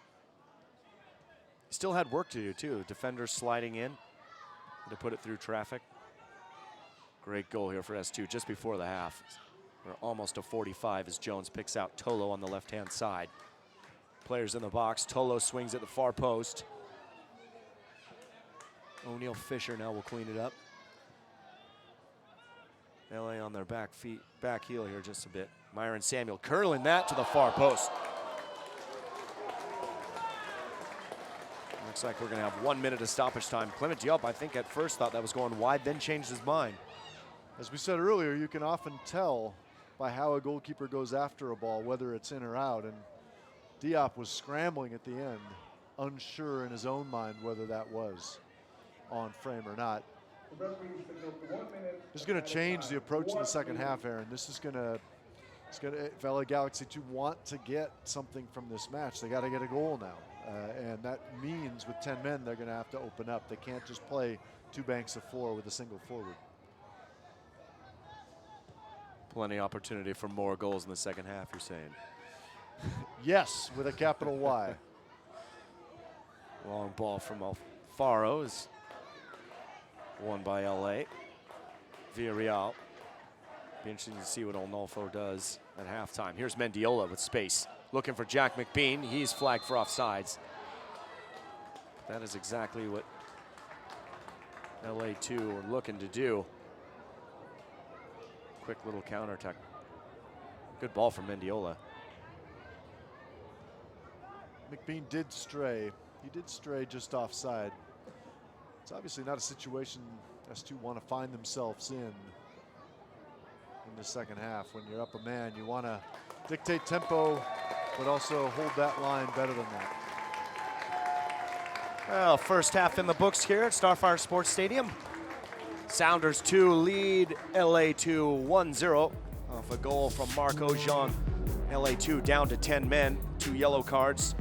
He still had work to do, too. Defenders sliding in to put it through traffic. Great goal here for S2 just before the half. We're almost to 45 as Jones picks out Tolo on the left-hand side. Players in the box. Tolo swings at the far post. O'Neal Fisher now will clean it up. LA on their back heel here just a bit. Myron Samuel curling that to the far post. Looks like we're going to have 1 minute of stoppage time. Clement Diop, I think at first thought that was going wide, then changed his mind. As we said earlier, you can often tell by how a goalkeeper goes after a ball, whether it's in or out. And Diop was scrambling at the end, unsure in his own mind whether that was on frame or not. This is going to change the approach in the second half, Aaron. This is going to, if LA Galaxy 2 want to get something from this match, they got to get a goal now. And that means with 10 men, they're going to have to open up. They can't just play 2 banks of 4 with a single forward. Plenty of opportunity for more goals in the second half, you're saying? Yes, with a capital Y. Long ball from Alfaro is won by LA. Villarreal. Be interesting to see what Onalfo does at halftime. Here's Mendiola with space. Looking for Jack McBean. He's flagged for offsides. That is exactly what LA2 are looking to do. quick little counterattack. Good ball from Mendiola. McBean did stray. He did stray just offside. It's obviously not a situation S2 want to find themselves in the second half. When you're up a man, you want to dictate tempo, but also hold that line better than that. Well, first half in the books here at Starfire Sports Stadium. Sounders 2 lead LA2 1-0 off a goal from Marc Ojong. LA2 down to 10 men, 2 yellow cards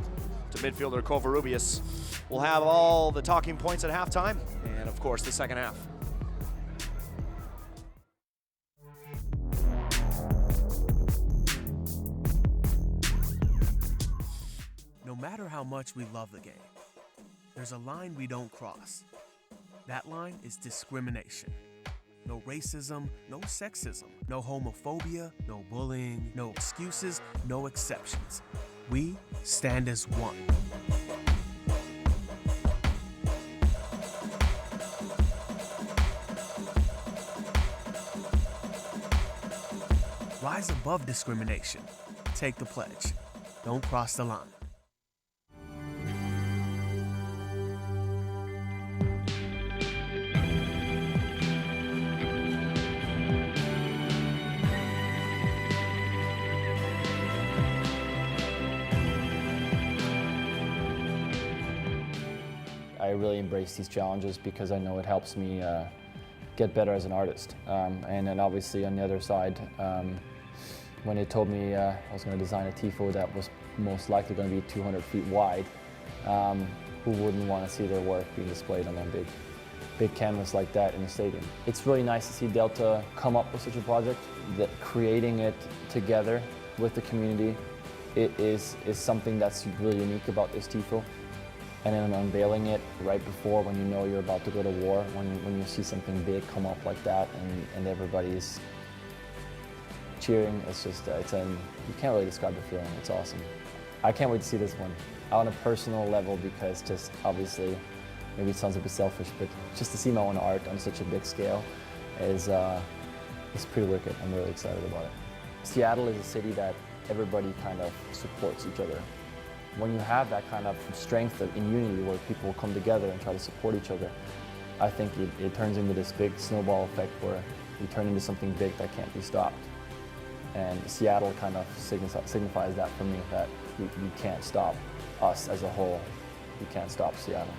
to midfielder Covarrubias. We'll have all the talking points at halftime and, of course, the second half. No matter how much we love the game, there's a line we don't cross. That line is discrimination. No racism, no sexism, no homophobia, no bullying, no excuses, no exceptions. We stand as one. Rise above discrimination. Take the pledge. Don't cross the line. I really embrace these challenges because I know it helps me get better as an artist. And then obviously on the other side, when they told me I was going to design a TIFO that was most likely going to be 200 feet wide, who wouldn't want to see their work being displayed on a big canvas like that in a stadium? It's really nice to see Delta come up with such a project, that creating it together with the community is something that's really unique about this TIFO. And then unveiling it right before, when you know you're about to go to war, when you see something big come up like that and everybody's cheering, it's just, you can't really describe the feeling. It's awesome. I can't wait to see this one on a personal level, because just obviously, maybe it sounds a bit selfish, but just to see my own art on such a big scale is it's pretty wicked. I'm really excited about it. Seattle is a city that everybody kind of supports each other. When you have that kind of strength in unity where people come together and try to support each other, I think it turns into this big snowball effect where you turn into something big that can't be stopped. And Seattle kind of signifies that for me, that you can't stop us as a whole. You can't stop Seattle.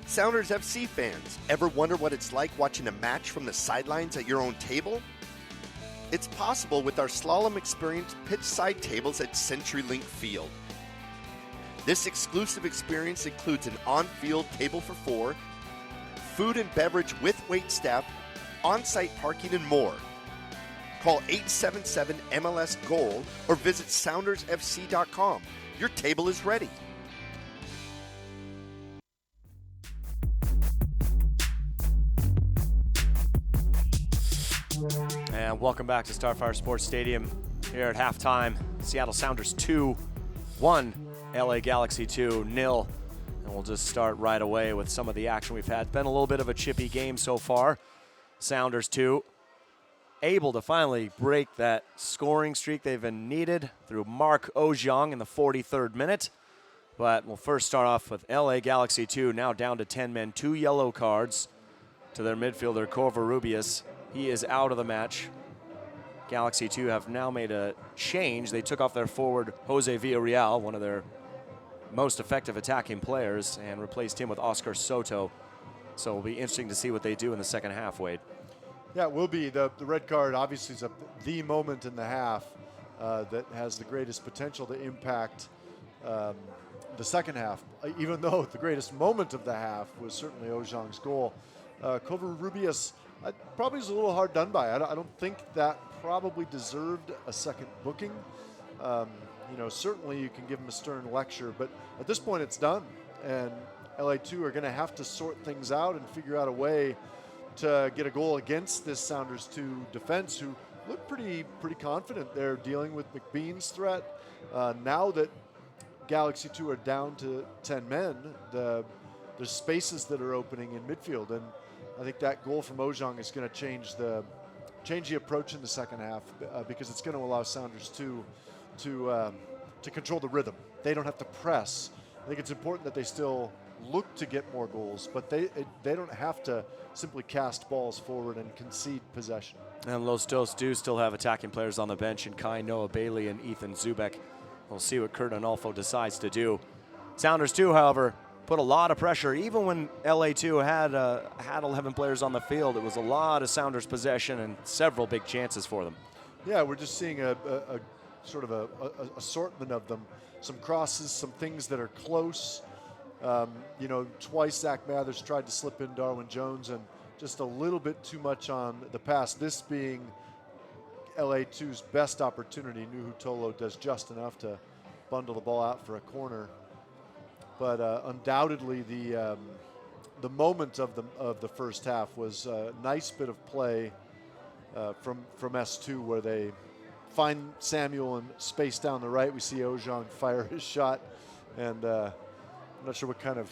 Sounders FC fans, ever wonder what it's like watching a match from the sidelines at your own table? It's possible with our Slalom Experience pitch-side tables at CenturyLink Field. This exclusive experience includes an on-field table for 4, food and beverage with waitstaff, on-site parking, and more. Call 877-MLS-GOAL or visit SoundersFC.com. Your table is ready. And welcome back to Starfire Sports Stadium here at halftime. Seattle Sounders 2-1, LA Galaxy 2-0. And we'll just start right away with some of the action we've had. It's been a little bit of a chippy game so far. Sounders 2 able to finally break that scoring streak they've been needed through Marc Ojong in the 43rd minute. But we'll first start off with LA Galaxy 2, now down to 10 men, 2 yellow cards to their midfielder Covarrubias. He is out of the match. Galaxy 2 have now made a change. They took off their forward Jose Villarreal, one of their most effective attacking players, and replaced him with Oscar Soto. So it'll be interesting to see what they do in the second half, Wade. Yeah, it will be. The red card obviously is the moment in the half that has the greatest potential to impact the second half, even though the greatest moment of the half was certainly Ojang's goal. Covarrubias probably is a little hard done by. I don't think that probably deserved a second booking. Certainly you can give him a stern lecture, but at this point it's done. And LA2 are going to have to sort things out and figure out a way to get a goal against this Sounders 2 defense, who look pretty confident they're dealing with McBean's threat. Now that Galaxy 2 are down to 10 men, there's spaces that are opening in midfield, and I think that goal from Ojang is going to change the approach in the second half, because it's going to allow Sounders 2 to control the rhythm. They don't have to press. I think it's important that they still look to get more goals, but they don't have to simply cast balls forward and concede possession. And Los Dos do still have attacking players on the bench in Kai Noah Bailey and Ethan Zubek. We'll see what Kurt Onalfo decides to do. Sounders 2, however, put a lot of pressure. Even when LA2 had 11 players on the field, it was a lot of Sounders possession and several big chances for them. Yeah, we're just seeing a sort of a assortment of them. Some crosses, some things that are close. Twice Zach Mathers tried to slip in Darwin Jones, and just a little bit too much on the pass. This being LA2's best opportunity. Nuhu Tolo does just enough to bundle the ball out for a corner. But undoubtedly the moment of the first half was a nice bit of play from S2, where they find Samuel and space down the right. We see Ojang fire his shot, and I'm not sure what kind of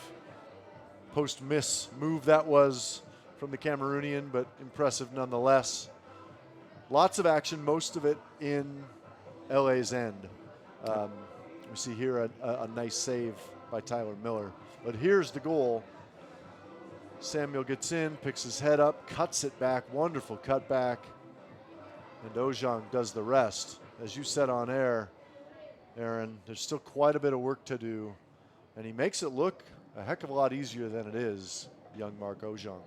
post-miss move that was from the Cameroonian, but impressive nonetheless. Lots of action, most of it in LA's end. We see here a nice save by Tyler Miller. But here's the goal. Samuel gets in, picks his head up, cuts it back, wonderful cutback, and Ojang does the rest. As you said on air, Aaron, there's still quite a bit of work to do, and he makes it look a heck of a lot easier than it is, young Marc Ojang.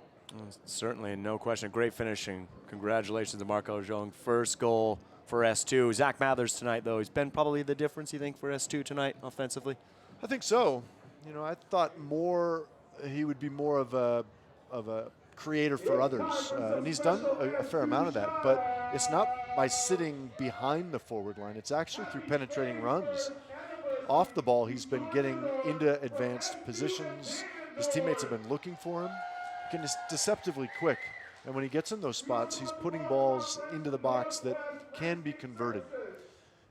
Certainly, no question. Great finishing. Congratulations to Marc Ojang. First goal for S2. Zach Mathers tonight, though, he's been probably the difference, you think, for S2 tonight offensively? I think so. I thought he would be more of a creator for others, and he's done a fair amount of that. But it's not by sitting behind the forward line. It's actually through penetrating runs. Off the ball, he's been getting into advanced positions. His teammates have been looking for him. He's deceptively quick, and when he gets in those spots, he's putting balls into the box that can be converted.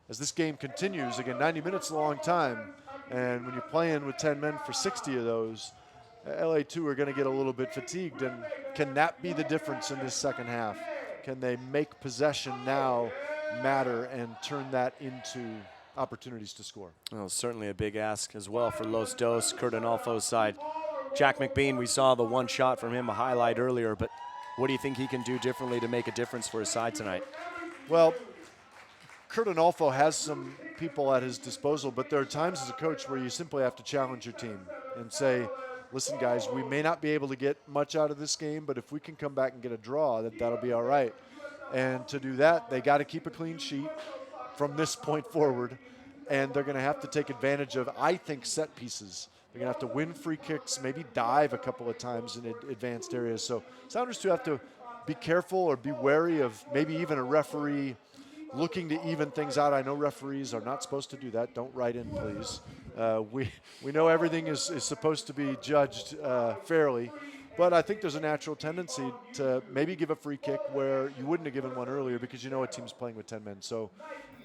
As this game continues, again, 90 minutes is a long time, and when you're playing with 10 men for 60 of those, LA2 are going to get a little bit fatigued, and can that be the difference in this second half? Can they make possession now matter and turn that into opportunities to score? Well, certainly a big ask as well for Los Dos, Kurt Onalfo's side. Jack McBean, we saw the one shot from him, a highlight earlier, but what do you think he can do differently to make a difference for his side tonight? Well, Kurt Onalfo has some people at his disposal, but there are times as a coach where you simply have to challenge your team and say, listen, guys, we may not be able to get much out of this game, but if we can come back and get a draw, that'll be all right. And to do that, they got to keep a clean sheet from this point forward, and they're going to have to take advantage of, I think, set pieces. They're going to have to win free kicks, maybe dive a couple of times in advanced areas. So Sounders 2 have to be careful or be wary of maybe even a referee looking to even things out. I know referees are not supposed to do that. Don't write in, please. We know everything is supposed to be judged fairly, but I think there's a natural tendency to maybe give a free kick where you wouldn't have given one earlier because you know a team's playing with 10 men. So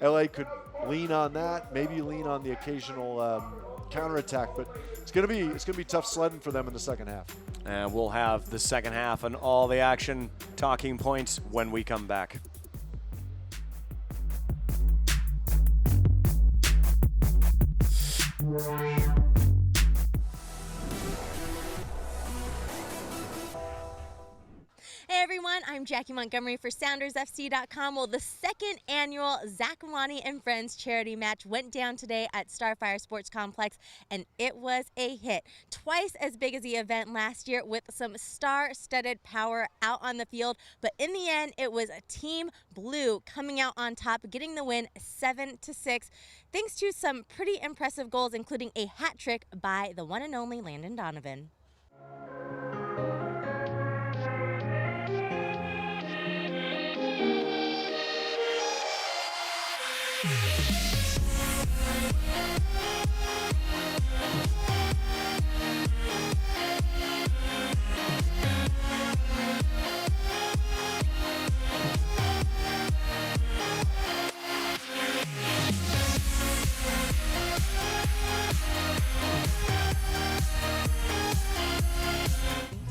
LA could lean on that, maybe lean on the occasional counterattack, but it's going to be tough sledding for them in the second half. And we'll have the second half and all the action talking points when we come back. Hey everyone, I'm Jackie Montgomery for SoundersFC.com. Well, the second annual Zakuani and Friends charity match went down today at Starfire Sports Complex, and it was a hit. Twice as big as the event last year, with some star-studded power out on the field. But in the end, it was Team Blue coming out on top, getting the win 7-6, thanks to some pretty impressive goals, including a hat trick by the one and only Landon Donovan.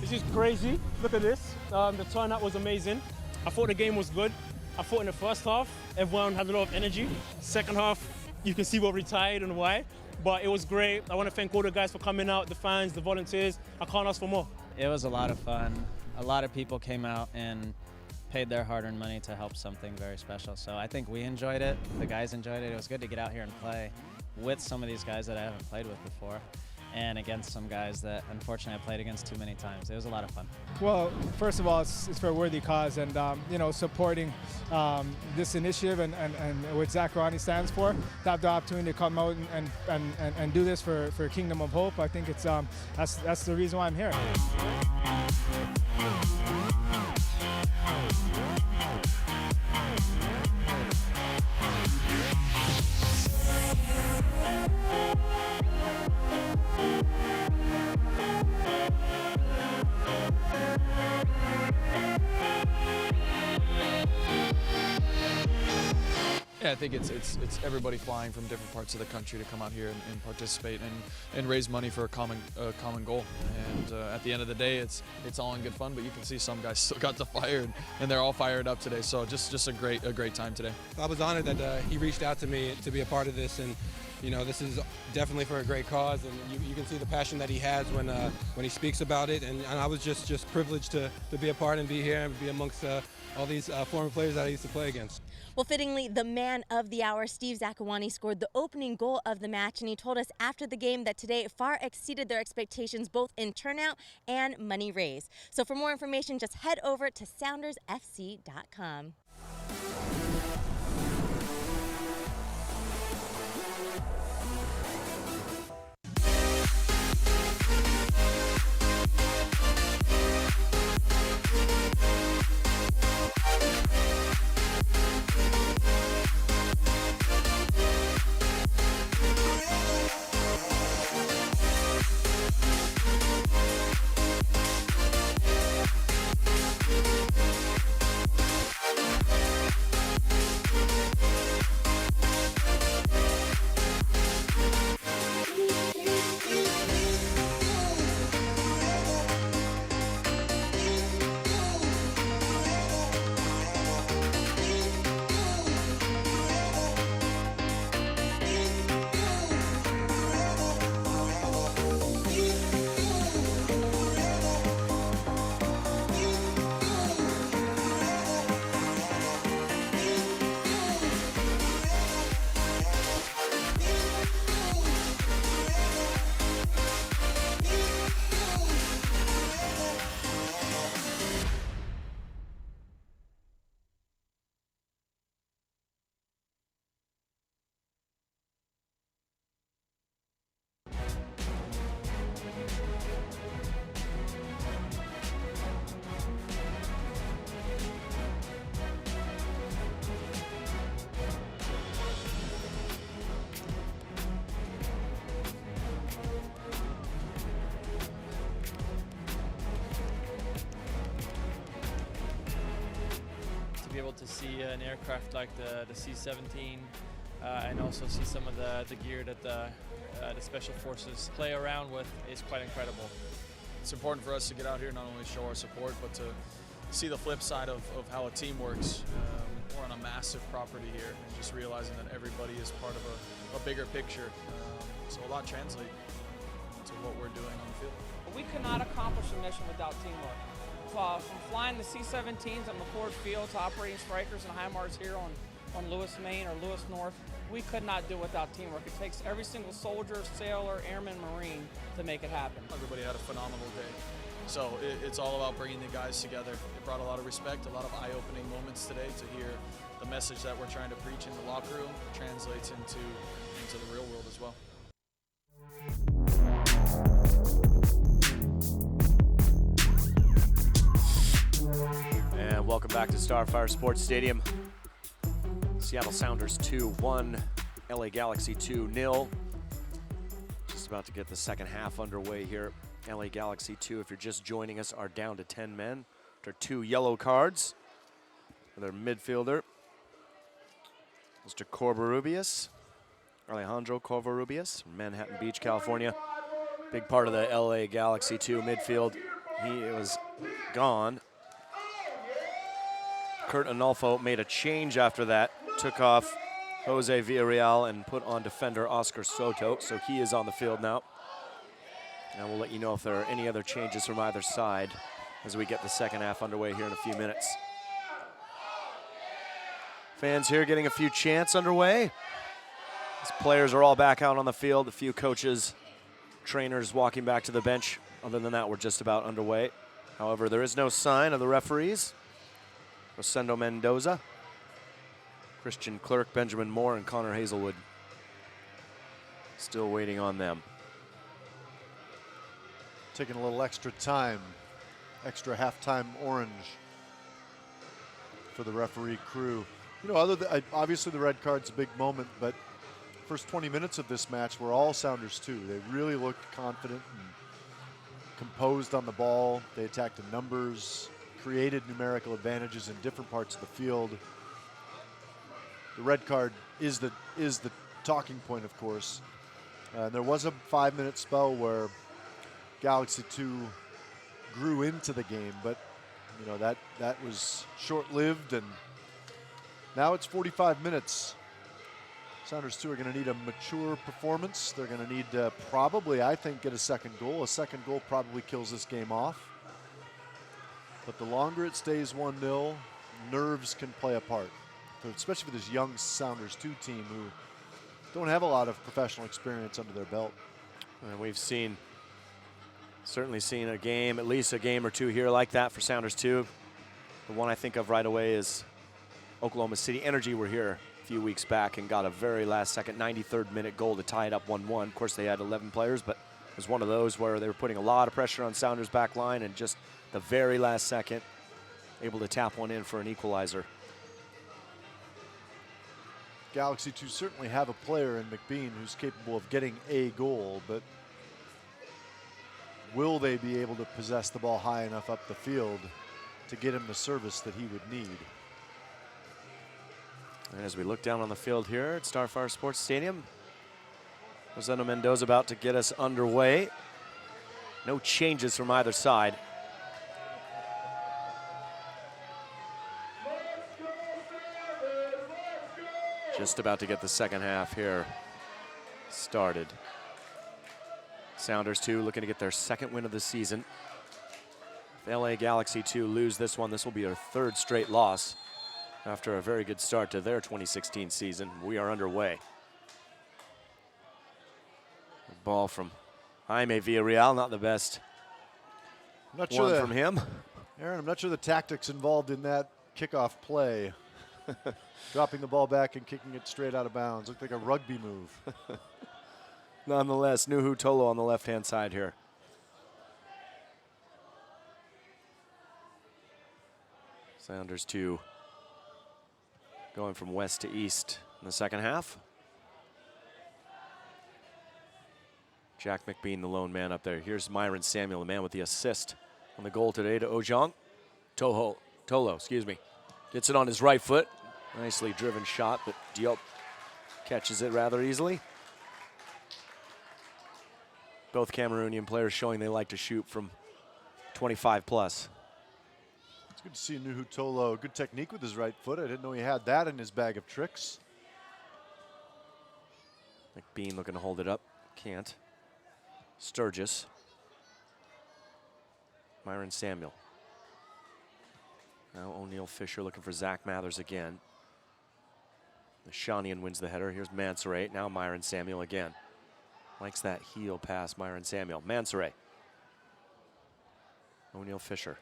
This is crazy. Look at this. The turnout was amazing. I thought the game was good. I thought in the first half, everyone had a lot of energy. Second half, you can see we're retired and why. But it was great. I want to thank all the guys for coming out, the fans, the volunteers. I can't ask for more. It was a lot of fun. A lot of people came out and paid their hard-earned money to help something very special. So I think we enjoyed it. The guys enjoyed it. It was good to get out here and play with some of these guys that I haven't played with before, and against some guys that unfortunately I played against too many times. It was a lot of fun. Well, first of all, it's for a worthy cause, and supporting this initiative and what Zakuani stands for, to have the opportunity to come out and do this for Kingdom of Hope. I think it's that's the reason why I'm here. Yeah, I think it's everybody flying from different parts of the country to come out here and participate and raise money for a common goal. And at the end of the day, it's all in good fun. But you can see some guys still got the fire, and they're all fired up today. So just a great time today. I was honored that he reached out to me to be a part of this, and this is definitely for a great cause. And you can see the passion that he has when he speaks about it. And I was just privileged to be a part and be here and be amongst all these former players that I used to play against. Well, fittingly, the man of the hour, Steve Zakuani, scored the opening goal of the match, and he told us after the game that today far exceeded their expectations, both in turnout and money raised. So for more information, just head over to SoundersFC.com. be able to see an aircraft like the C-17 and also see some of the gear that the Special Forces play around with is quite incredible. It's important for us to get out here, not only show our support, but to see the flip side of how a team works. We're on a massive property here, and just realizing that everybody is part of a bigger picture. So a lot translates to what we're doing on the field. We cannot accomplish a mission without teamwork. from flying the C-17s on McCord Field to operating strikers and HIMARS here on Lewis, Maine or Lewis North, we could not do without teamwork. It takes every single soldier, sailor, airman, Marine to make it happen. Everybody had a phenomenal day. So it's all about bringing the guys together. It brought a lot of respect, a lot of eye-opening moments today to hear the message that we're trying to preach in the locker room translates into the real world as well. And welcome back to Starfire Sports Stadium. Seattle Sounders 2-1, LA Galaxy 2-0. Just about to get the second half underway here. LA Galaxy 2, if you're just joining us, are down to 10 men after 2 yellow cards for their midfielder, Mr. Covarrubias, Alejandro Covarrubias from Manhattan Beach, California. Big part of the LA Galaxy 2 midfield. He was gone. Kurt Anolfo made a change after that, took off Jose Villarreal and put on defender Oscar Soto, so he is on the field now. And we'll let you know if there are any other changes from either side as we get the second half underway here in a few minutes. Fans here getting a few chants underway. As players are all back out on the field, a few coaches, trainers walking back to the bench. Other than that, we're just about underway. However, there is no sign of the referees. Rosendo Mendoza, Christian Clerk, Benjamin Moore, and Connor Hazelwood. Still waiting on them. Taking a little extra time, extra halftime orange for the referee crew. You know, obviously the red card's a big moment, but first 20 minutes of this match were all Sounders too. They really looked confident and composed on the ball. They attacked in numbers, created numerical advantages in different parts of the field. The red card is the talking point, of course. There was a 5-minute spell where Galaxy 2 grew into the game, but you know that was short-lived, and now it's 45 minutes. Sounders 2 are going to need a mature performance. They're going to need to probably, I think, get a second goal. A second goal probably kills this game off. But the longer it stays 1-0, nerves can play a part, especially for this young Sounders 2 team who don't have a lot of professional experience under their belt. And we've certainly seen a game, at least a game or two here like that for Sounders 2. The one I think of right away is Oklahoma City Energy were here a few weeks back and got a very last-second 93rd minute goal to tie it up 1-1. Of course, they had 11 players, but it was one of those where they were putting a lot of pressure on Sounders' back line and just the very last second able to tap one in for an equalizer. Galaxy 2 certainly have a player in McBean who's capable of getting a goal, but will they be able to possess the ball high enough up the field to get him the service that he would need? And as we look down on the field here at Starfire Sports Stadium, Rosendo Mendoza about to get us underway. No changes from either side. Just about to get the second half here started. Sounders 2 looking to get their second win of the season. If LA Galaxy 2 lose this one, this will be their third straight loss after a very good start to their 2016 season. We are underway. Ball from Jaime Villarreal, not the best Not sure one from him. Aaron, I'm not sure the tactics involved in that kickoff play. Dropping the ball back and kicking it straight out of bounds. Looked like a rugby move. Nonetheless, Nuhu Tolo on the left-hand side here. Sounders 2 going from west to east in the second half. Jack McBean, the lone man up there. Here's Myron Samuel, the man with the assist on the goal today to Ojong. Tolo, excuse me. Gets it on his right foot. Nicely driven shot, but Diop catches it rather easily. Both Cameroonian players showing they like to shoot from 25 plus. It's good to see Nuhu Tolo. Good technique with his right foot. I didn't know he had that in his bag of tricks. McBean looking to hold it up. Can't. Sturgis. Myron Samuel. Now O'Neal Fisher looking for Zach Mathers again. Shanian wins the header. Here's Mansoret. Now Myron Samuel again. Likes that heel pass, Myron Samuel. Mansoret. O'Neal Fisher.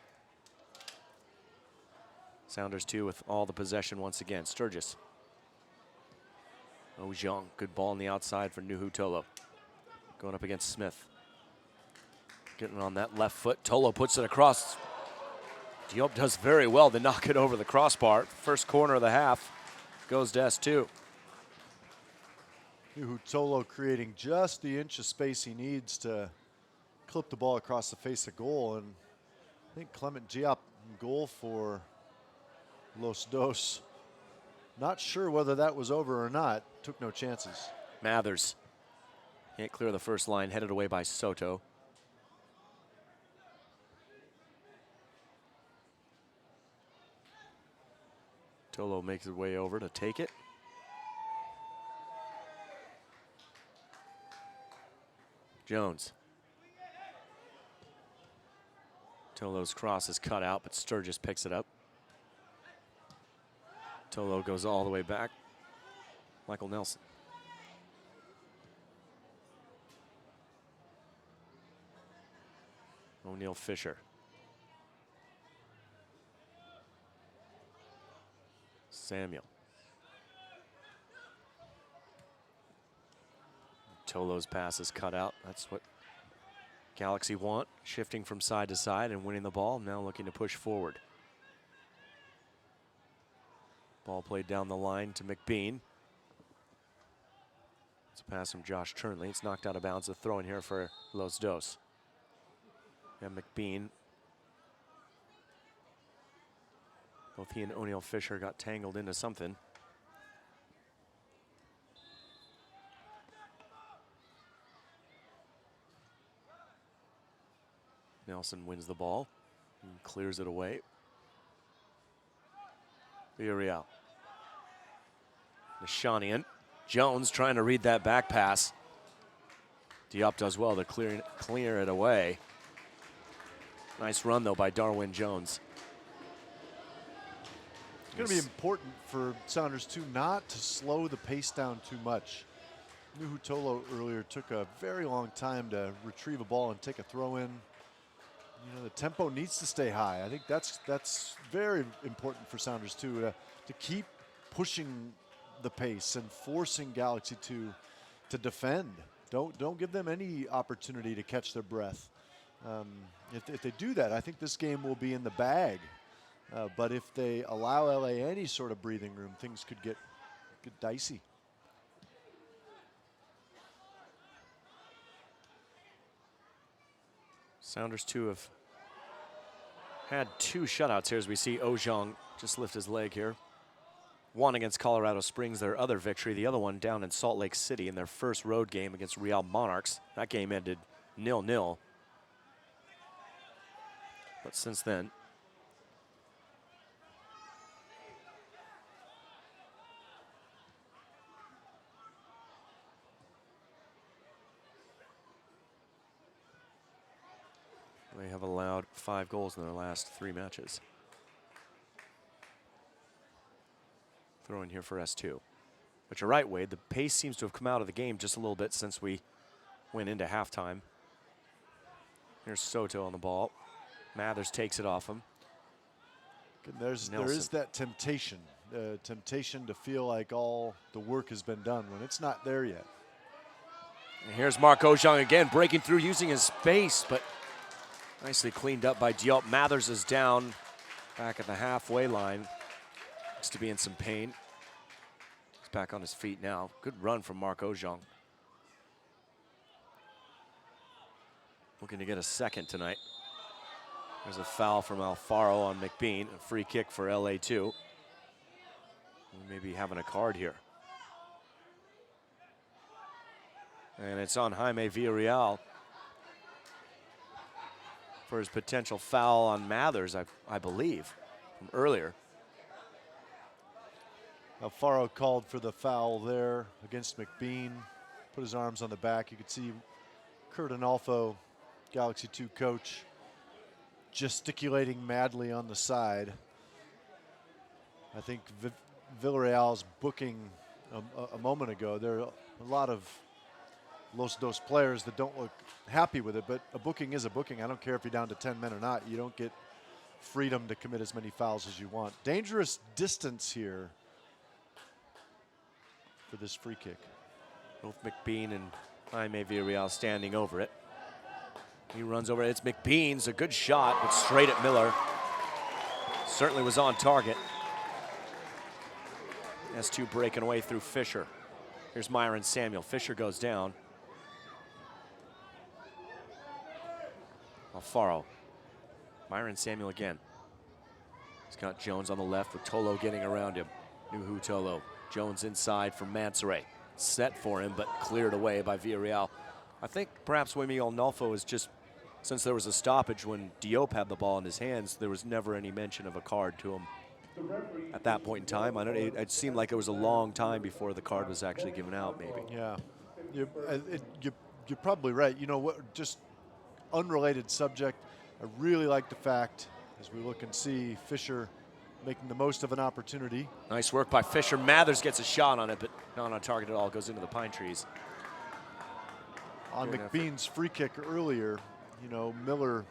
Sounders 2 with all the possession once again. Sturgis. Ojong, good ball on the outside for Nuhu Tolo. Going up against Smith. Getting on that left foot. Tolo puts it across. Diop does very well to knock it over the crossbar. First corner of the half goes to S2. Nuhu Tolo creating just the inch of space he needs to clip the ball across the face of goal. And I think Clement Diop in goal for Los Dos. Not sure whether that was over or not. Took no chances. Mathers can't clear the first line, headed away by Soto. Tolo makes his way over to take it. Jones. Tolo's cross is cut out, but Sturgis picks it up. Tolo goes all the way back. Michael Nelson. O'Neal Fisher. Samuel. Tolo's pass is cut out. That's what Galaxy want. Shifting from side to side and winning the ball. Now looking to push forward. Ball played down the line to McBean. It's a pass from Josh Turnley. It's knocked out of bounds. A throw in here for Los Dos. And McBean. Both he and O'Neal Fisher got tangled into something. Nelson wins the ball and clears it away. Villarreal. Nishanian. Jones trying to read that back pass. Diop does well to clear it away. Nice run, though, by Darwin Jones. It's going to be important for Sounders, too, not to slow the pace down too much. Nuhu Tolo earlier took a very long time to retrieve a ball and take a throw in. You know, the tempo needs to stay high. I think that's very important for Sounders, too, to keep pushing the pace and forcing Galaxy to defend. Don't give them any opportunity to catch their breath. If they do that, I think this game will be in the bag. But if they allow LA any sort of breathing room, things could get dicey. Sounders, too, have had 2 shutouts here as we see Ojong just lift his leg here. One against Colorado Springs, their other victory. The other one down in Salt Lake City in their first road game against Real Monarchs. That game ended 0-0. But since then, they have allowed 5 goals in their last 3 matches. Throw in here for S2. But you're right, Wade. The pace seems to have come out of the game just a little bit since we went into halftime. Here's Soto on the ball. Mathers takes it off him. There is that temptation to feel like all the work has been done when it's not there yet. And here's Mark Ojong again, breaking through, using his space, but nicely cleaned up by Diop. Mathers is down back at the halfway line. Looks to be in some pain. He's back on his feet now. Good run from Mark Ojong. Looking to get a second tonight. There's a foul from Alfaro on McBean. A free kick for LA2. We may be having a card here. And it's on Jaime Villarreal for his potential foul on Mathers, I believe, from earlier. Alfaro called for the foul there against McBean. Put his arms on the back. You could see Kurt Analfo, Galaxy 2 coach, gesticulating madly on the side. I think Villarreal's booking a moment ago, there are a lot of Los Dos players that don't look happy with it, but a booking is a booking. I don't care if you're down to 10 men or not. You don't get freedom to commit as many fouls as you want. Dangerous distance here for this free kick. Both McBean and Jaime Villarreal standing over it. He runs over it. It's McBean's a good shot, but straight at Miller. Certainly was on target. S2 breaking away through Fisher. Here's Myron Samuel. Fisher goes down. Alfaro. Myron Samuel again. He's got Jones on the left with Tolo getting around him. Nuhu Tolo. Jones inside for Mansoret. Set for him, but cleared away by Villarreal. I think perhaps Wemi Nolfo is just, since there was a stoppage when Diop had the ball in his hands, there was never any mention of a card to him at that point in time. I don't. It seemed like it was a long time before the card was actually given out, maybe. Yeah, you're probably right. You know what, just unrelated subject, I really like the fact, as we look and see, Fisher making the most of an opportunity. Nice work by Fisher. Mathers gets a shot on it, but not on target at all. Goes into the pine trees. On McBean's free kick earlier, you know, Miller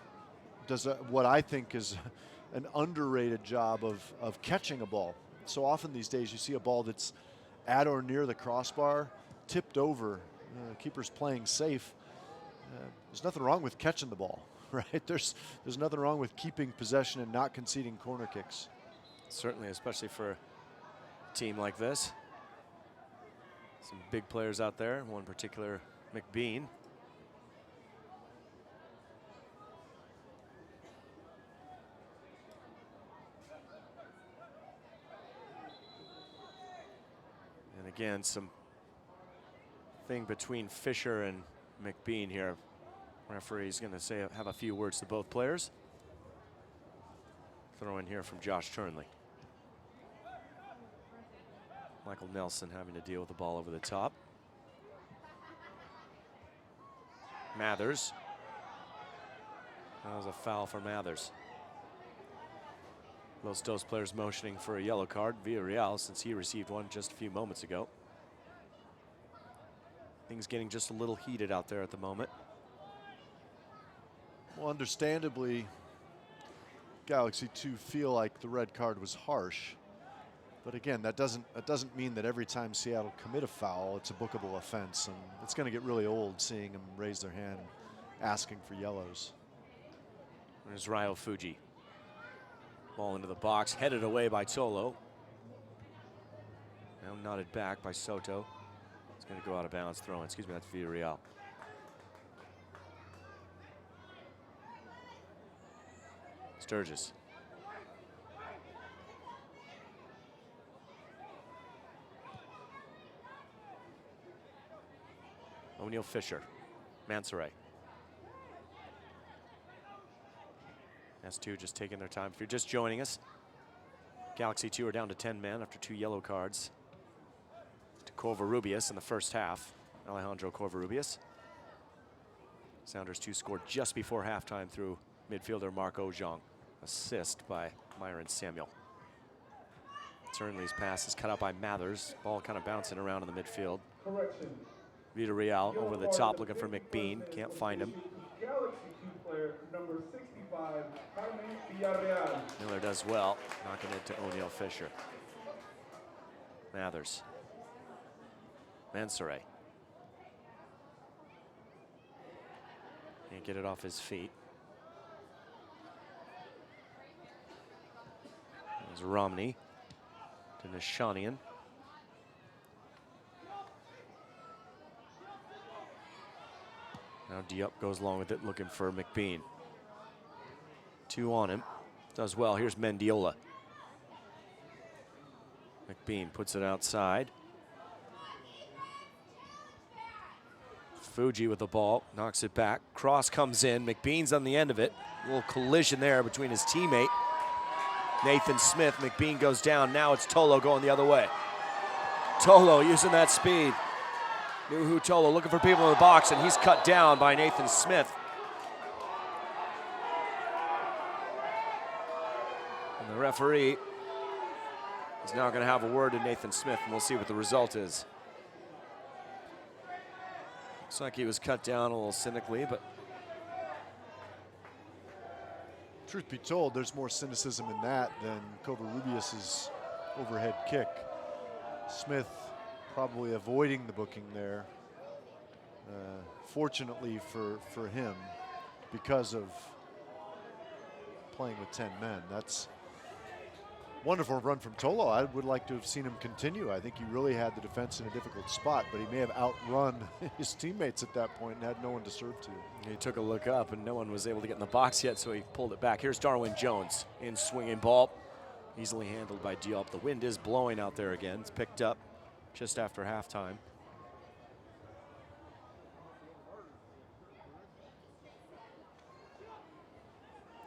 does what I think is an underrated job of catching a ball. So often these days you see a ball that's at or near the crossbar, tipped over, keeper's playing safe. There's nothing wrong with catching the ball, right? There's nothing wrong with keeping possession and not conceding corner kicks. Certainly, especially for a team like this. Some big players out there, one particular McBean. And again, some thing between Fisher and McBean here. Referee's going to have a few words to both players. Throw in here from Josh Turnley. Michael Nelson having to deal with the ball over the top. Mathers. That was a foul for Mathers. Los Dos players motioning for a yellow card. Villarreal, since he received one just a few moments ago. Things getting just a little heated out there at the moment. Well, understandably, Galaxy 2 feel like the red card was harsh. But again, that doesn't mean that every time Seattle commit a foul, it's a bookable offense. And it's going to get really old seeing them raise their hand asking for yellows. There's Ryo Fuji. Ball into the box, headed away by Tolo. Now nodded back by Soto. It's going to go out of bounds, throw in. Excuse me, that's Villarreal. Sturgis. O'Neal Fisher. Mansoret. S2 just taking their time. If you're just joining us, Galaxy 2 are down to 10 men after 2 yellow cards to Covarrubias in the first half. Alejandro Covarrubias. Sounders 2 scored just before halftime through midfielder Mark Ojong. Assist by Myron Samuel. Turnley's pass is cut out by Mathers. Ball kind of bouncing around in the midfield. Correction. Villarreal over the top looking for McBean. Can't find him. Galaxy 2 player number 65, Jaime Villarreal. Miller does well, knocking it to O'Neal Fisher. Mathers. Mansoret. Can't get it off his feet. There's Romney to Nishanian. Now Diop goes along with it, looking for McBean. 2 on him. Does well. Here's Mendiola. McBean puts it outside. Fuji with the ball, knocks it back. Cross comes in. McBean's on the end of it. A little collision there between his teammate, Nathan Smith. McBean goes down. Now it's Tolo going the other way. Tolo using that speed. Nuhu Tolo looking for people in the box, and he's cut down by Nathan Smith. And the referee He's now going to have a word to Nathan Smith, and we'll see what the result is. Looks like he was cut down a little cynically, but truth be told, there's more cynicism in that than Covarrubias's overhead kick. Smith probably avoiding the booking there. Fortunately for him, because of playing with 10 men. That's wonderful run from Tolo. I would like to have seen him continue. I think he really had the defense in a difficult spot, but he may have outrun his teammates at that point and had no one to serve to. He took a look up and no one was able to get in the box yet, so he pulled it back. Here's Darwin Jones in swinging ball. Easily handled by Diop. The wind is blowing out there again. It's picked up just after halftime.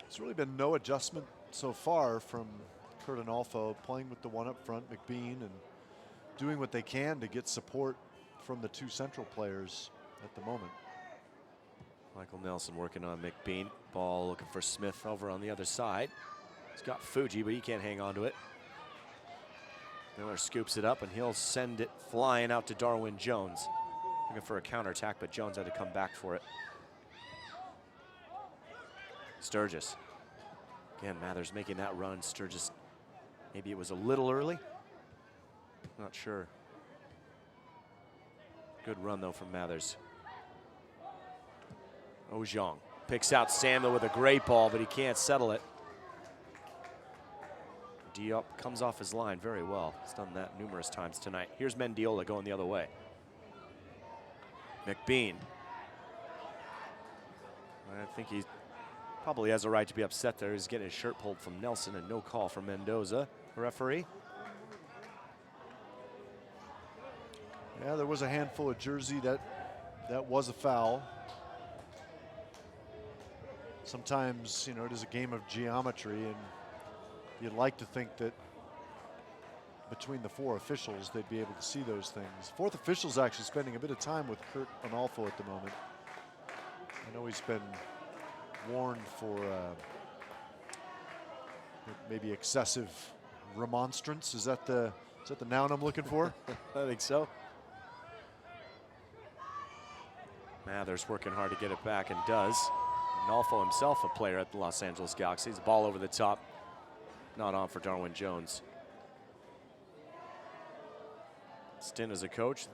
There's really been no adjustment so far from Curt Onalfo, playing with the one up front, McBean, and doing what they can to get support from the two central players at the moment. Michael Nelson working on McBean. Ball looking for Smith over on the other side. He's got Fuji, but he can't hang on to it. Miller scoops it up, and he'll send it flying out to Darwin Jones. Looking for a counterattack, but Jones had to come back for it. Sturgis. Again, Mathers making that run. Sturgis, maybe it was a little early. Not sure. Good run, though, from Mathers. Ojong picks out Samuel with a great ball, but he can't settle it. Diop comes off his line very well. He's done that numerous times tonight. Here's Mendiola going the other way. McBean. I think he probably has a right to be upset there. He's getting his shirt pulled from Nelson, and no call from Mendoza, the referee. Yeah, there was a handful of jersey that was a foul. Sometimes, you know, it is a game of geometry, and you'd like to think that between the four officials, they'd be able to see those things. Fourth official's actually spending a bit of time with Curt Onalfo at the moment. I know he's been warned for maybe excessive remonstrance. Is that the noun I'm looking for? I think so. Mathers working hard to get it back, and does. Onalfo himself a player at the Los Angeles Galaxy. It's a ball over the top. Not on for Darwin Jones. Stint as a coach,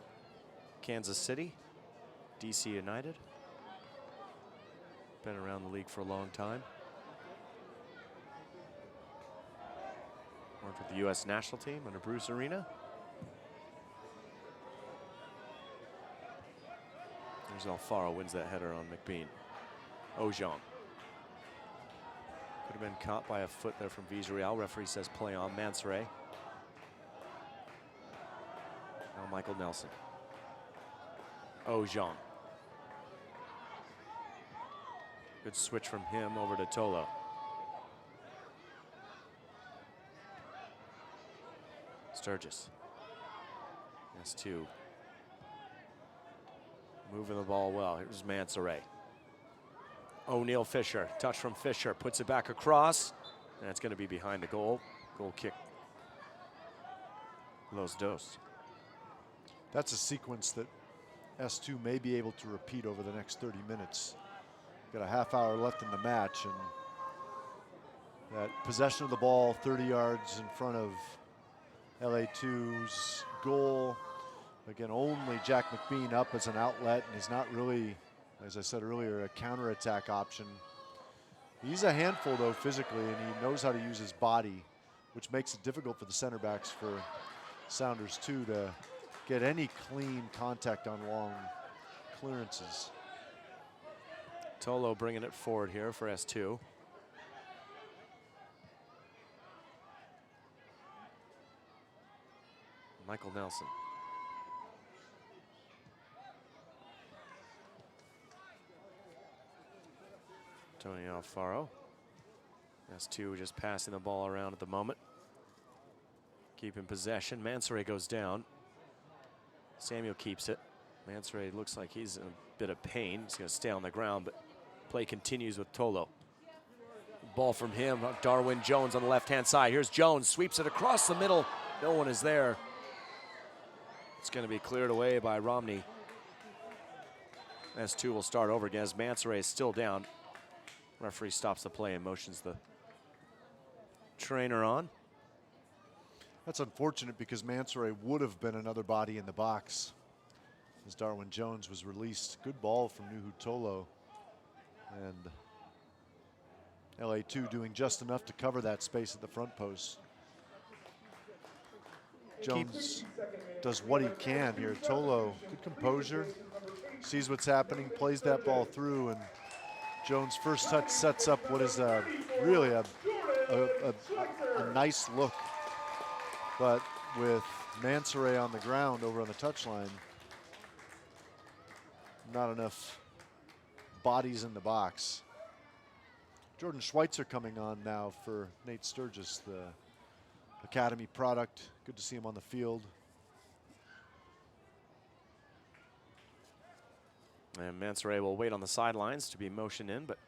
Kansas City, DC United. Been around the league for a long time. Worked with the U.S. national team under Bruce Arena. There's Alfaro, wins that header on McBean. Ojong. Could have been caught by a foot there from Villarreal. Referee says play on. Mansoret. Now Michael Nelson. Ojong. Good switch from him over to Tolo. Sturgis. S2. Moving the ball well. Here's Mansoret. O'Neal Fisher, touch from Fisher, puts it back across, and it's going to be behind the goal. Goal kick. Los Dos. That's a sequence that S2 may be able to repeat over the next 30 minutes. Got a half hour left in the match, and that possession of the ball 30 yards in front of LA2's goal. Again, only Jack McBean up as an outlet, and he's not really, as I said earlier, a counterattack option. He's a handful, though, physically, and he knows how to use his body, which makes it difficult for the center backs for Sounders, too, to get any clean contact on long clearances. Tolo bringing it forward here for S2. Michael Nelson. Tony Alfaro. S2 just passing the ball around at the moment. Keeping possession. Mansoret goes down. Samuel keeps it. Mansoret looks like he's in a bit of pain. He's going to stay on the ground, but play continues with Tolo. Ball from him. Darwin Jones on the left-hand side. Here's Jones. Sweeps it across the middle No one is there. It's going to be cleared away by Romney. S2 will start over again as Mansoray is still down. Referee stops the play and motions the trainer on. That's unfortunate because Mansoray would have been another body in the box as Darwin Jones was released. Good ball from Nuhu Tolo. And LA2 doing just enough to cover that space at the front post. Jones does what he can here. Tolo, good composure, sees what's happening, plays that ball through, and Jones' first touch sets up what is really a nice look. But with Mansoray on the ground over on the touchline, not enough bodies in the box. Jordan Schweitzer coming on now for Nate Sturgis, the academy product. Good to see him on the field. And Mansoray will wait on the sidelines to be motioned in, but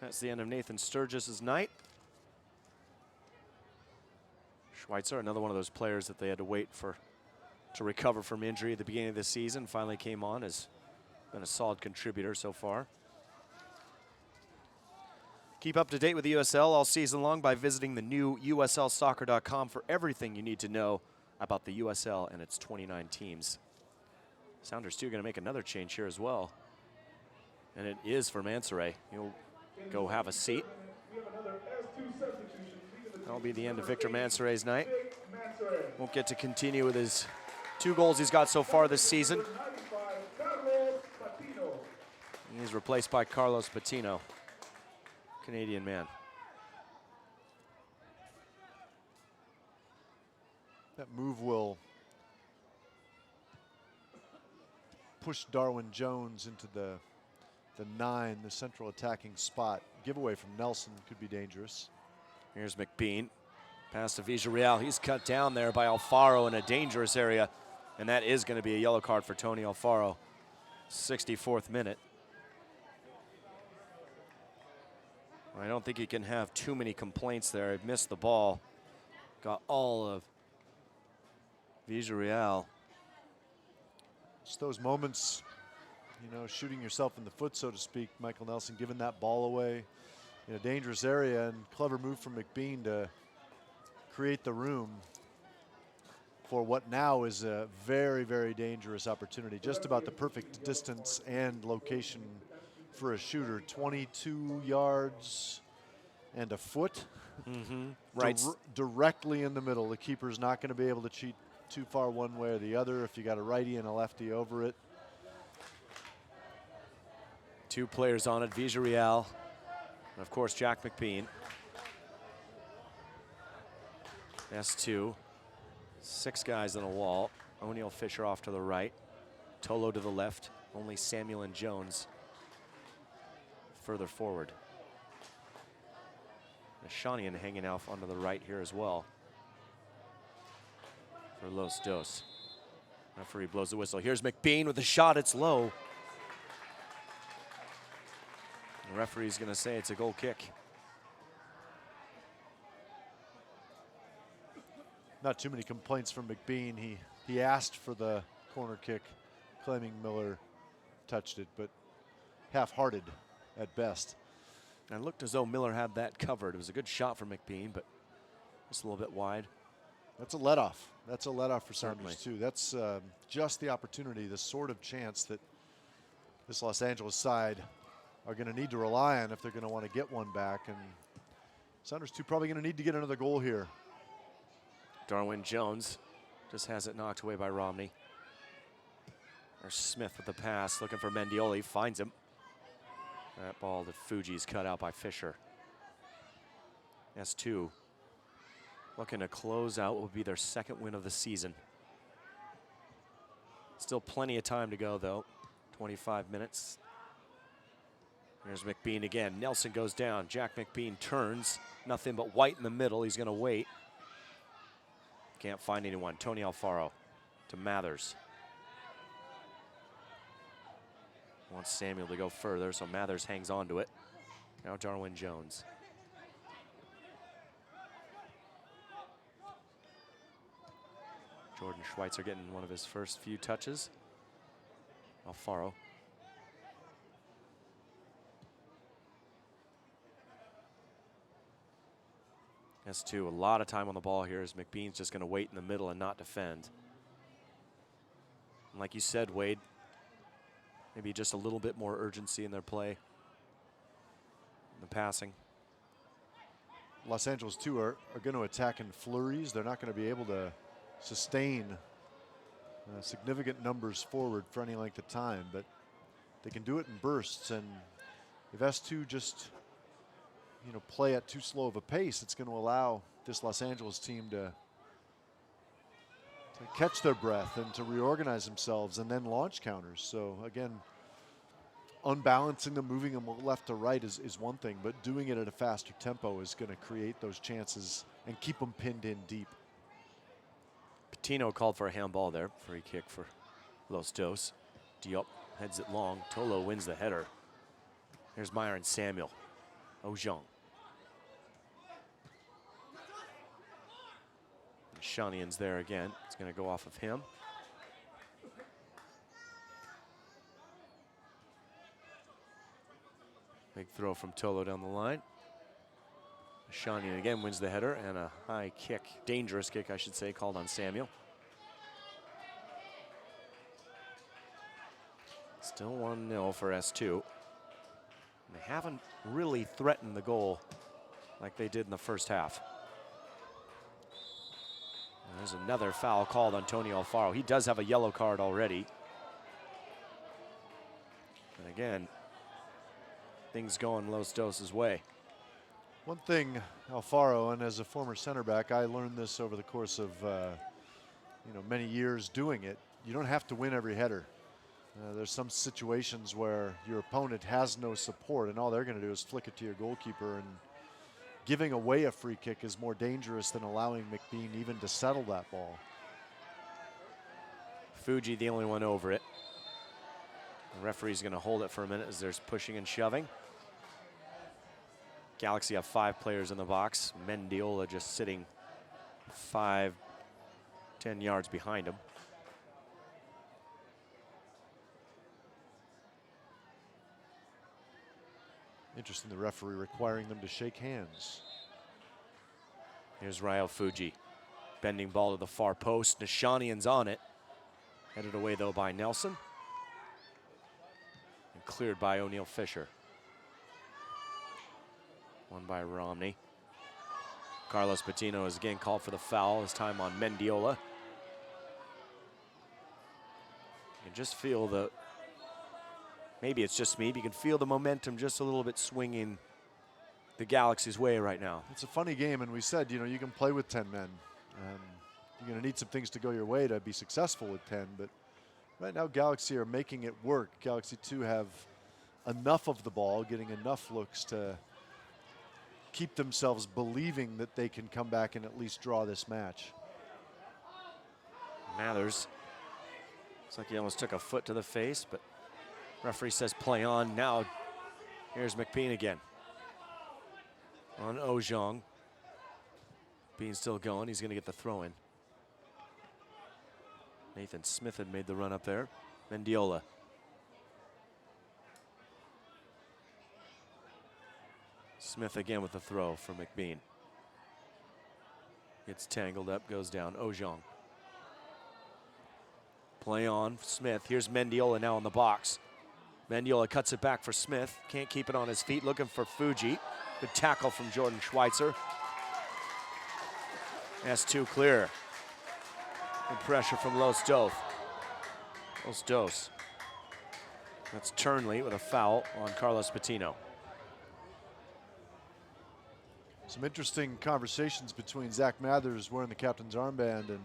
that's the end of Nathan Sturgis's night. Schweitzer, another one of those players that they had to wait for to recover from injury at the beginning of the season, finally came on, has been a solid contributor so far. Keep up to date with the USL all season long by visiting the new USLsoccer.com for everything you need to know about the USL and its 29 teams. Sounders too going to make another change here as well. And it is for Mansoray. He'll go have a seat. That'll be the end of Victor Mansoray's night. Won't get to continue with his 2 goals he's got so far this season. He's replaced by Carlos Patino, Canadian man. That move will push Darwin Jones into the 9, the central attacking spot. Giveaway from Nelson could be dangerous. Here's McBean. Pass to Villarreal. He's cut down there by Alfaro in a dangerous area. And that is going to be a yellow card for Tony Alfaro. 64th minute. I don't think he can have too many complaints there. He missed the ball. Got all of Villarreal. Just those moments, you know, shooting yourself in the foot, so to speak. Michael Nelson giving that ball away in a dangerous area, and clever move from McBean to create the room for what now is a very, very dangerous opportunity. Just about the perfect distance and location for a shooter. 22 yards and a foot. Right. Directly in the middle. The keeper's not going to be able to cheat too far one way or the other if you got a righty and a lefty over it. 2 players on it, Villarreal, and of course Jack McBean. S2, 6 guys on a wall. O'Neal Fisher off to the right, Tolo to the left, only Samuel and Jones further forward. Shanian hanging out onto the right here as well for Los Dos. Referee blows the whistle. Here's McBean with the shot, it's low. The referee's going to say it's a goal kick. Not too many complaints from McBean. He asked for the corner kick, claiming Miller touched it, but half-hearted at best. And it looked as though Miller had that covered. It was a good shot for McBean, but just a little bit wide. That's a let-off. That's a let-off for Sounders too. That's just the opportunity, the sort of chance that this Los Angeles side are going to need to rely on if they're going to want to get one back. And Sounders too probably going to need to get another goal here. Darwin Jones just has it knocked away by Romney. There's Smith with the pass, looking for Mendioli, finds him. That ball to Fuji's cut out by Fisher. S2 looking to close out what will be their 2nd win of the season. Still plenty of time to go though, 25 minutes. There's McBean again. Nelson goes down. Jack McBean turns. Nothing but white in the middle. He's going to wait. Can't find anyone. Tony Alfaro to Mathers. Wants Samuel to go further, so Mathers hangs on to it. Now Darwin Jones. Jordan Schweitzer getting one of his first few touches. Alfaro. S2, a lot of time on the ball here as McBean's just going to wait in the middle and not defend. And like you said, Wade, maybe just a little bit more urgency in their play, in the passing. Los Angeles, too, are going to attack in flurries. They're not going to be able to sustain significant numbers forward for any length of time, but they can do it in bursts. And if S2 just, play at too slow of a pace, it's going to allow this Los Angeles team to catch their breath and to reorganize themselves and then launch counters. So again, unbalancing them, moving them left to right is one thing, but doing it at a faster tempo is going to create those chances and keep them pinned in deep. Patino called for a handball there. Free kick for Los Dos. Diop heads it long. Tolo wins the header. Here's Myron Samuel. Ojong. Shanian's there again. It's going to go off of him. Big throw from Tolo down the line. Shanian again wins the header, and a high kick, dangerous kick I should say, called on Samuel. Still 1-0 for S2. And they haven't really threatened the goal like they did in the first half. And there's another foul called on Tony Alfaro. He does have a yellow card already. And again, things going Los Dos' way. One thing, Alfaro, and as a former center back, I learned this over the course of many years doing it. You don't have to win every header. There's some situations where your opponent has no support, and all they're going to do is flick it to your goalkeeper. And giving away a free kick is more dangerous than allowing McBean even to settle that ball. Fuji, the only one over it. The referee's going to hold it for a minute as there's pushing and shoving. Galaxy have 5 players in the box. Mendiola just sitting 5-10 yards behind him. Interesting, the referee requiring them to shake hands. Here's Ryo Fuji. Bending ball to the far post. Nishanian's on it. Headed away though by Nelson. And cleared by O'Neal Fisher. Won by Romney. Carlos Patino is again called for the foul, this time on Mendiola. You can just feel the, maybe it's just me, but you can feel the momentum just a little bit swinging the Galaxy's way right now. It's a funny game, and we said, you can play with 10 men. You're going to need some things to go your way to be successful with 10, but right now Galaxy are making it work. Galaxy 2 have enough of the ball, getting enough looks to keep themselves believing that they can come back and at least draw this match. Mathers, looks like he almost took a foot to the face, but referee says play on. Now here's McBean again. On Ojong. Bean still going, he's gonna get the throw in. Nathan Smith had made the run up there. Mendiola. Smith again with the throw for McBean. Gets tangled up, goes down. Ojong. Play on, Smith. Here's Mendiola now in the box. Mendiola cuts it back for Smith. Can't keep it on his feet, looking for Fuji. Good tackle from Jordan Schweitzer. S2 clear. Good pressure from Los Dos. Los Dos. That's Turnley with a foul on Carlos Patino. Some interesting conversations between Zach Mathers wearing the captain's armband and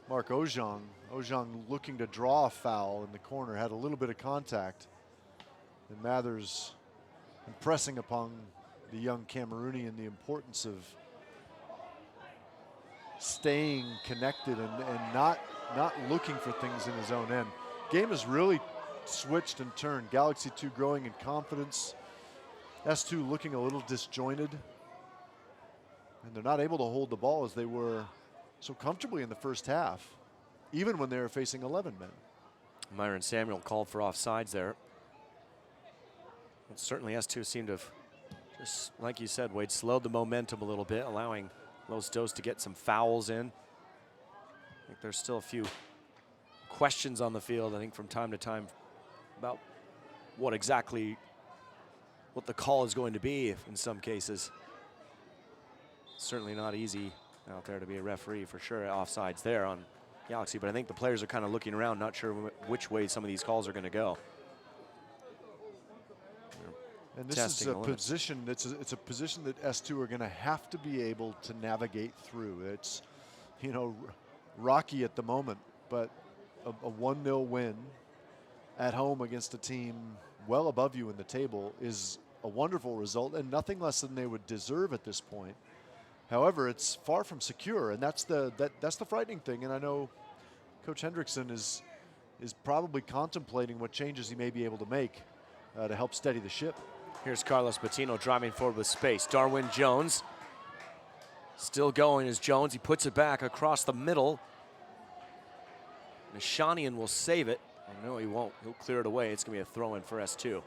Mark Ojong. Ojong looking to draw a foul in the corner, had a little bit of contact. And Mathers impressing upon the young Cameroonian the importance of staying connected and not looking for things in his own end. Game has really switched and turned. Galaxy 2 growing in confidence. S2 looking a little disjointed. And they're not able to hold the ball as they were so comfortably in the first half. even when they were facing 11 men. Myron Samuel called for offsides there. And certainly S2 seemed to have, just like you said, Wade, slowed the momentum a little bit, allowing Los Dos to get some fouls in. I think there's still a few questions on the field, I think, from time to time about what the call is going to be in some cases. Certainly not easy out there to be a referee for sure. Offsides there on Galaxy, but I think the players are kind of looking around, not sure which way some of these calls are going to go. And this is a position, it's a position that S2 are going to have to be able to navigate through. It's, you know, rocky at the moment, but a 1-0 win at home against a team well above you in the table is a wonderful result and nothing less than they would deserve at this point. However, it's far from secure, and that's the frightening thing. And I know Coach Hendrickson is probably contemplating what changes he may be able to make to help steady the ship. Here's Carlos Patino driving forward with space. Darwin Jones still going as Jones. He puts it back across the middle. Nishanian will save it. Oh, no, he won't. He'll clear it away. It's going to be a throw-in for S2.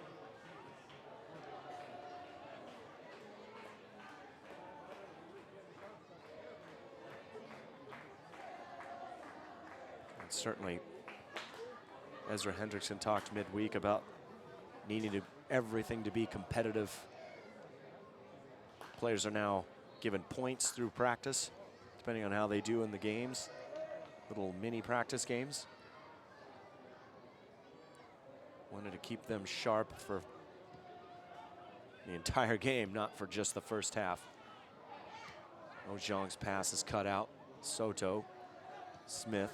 And certainly, Ezra Hendrickson talked midweek about needing everything to be competitive. Players are now given points through practice, depending on how they do in the games. Little mini practice games. Wanted to keep them sharp for the entire game, not for just the first half. Ojong's pass is cut out. Soto, Smith,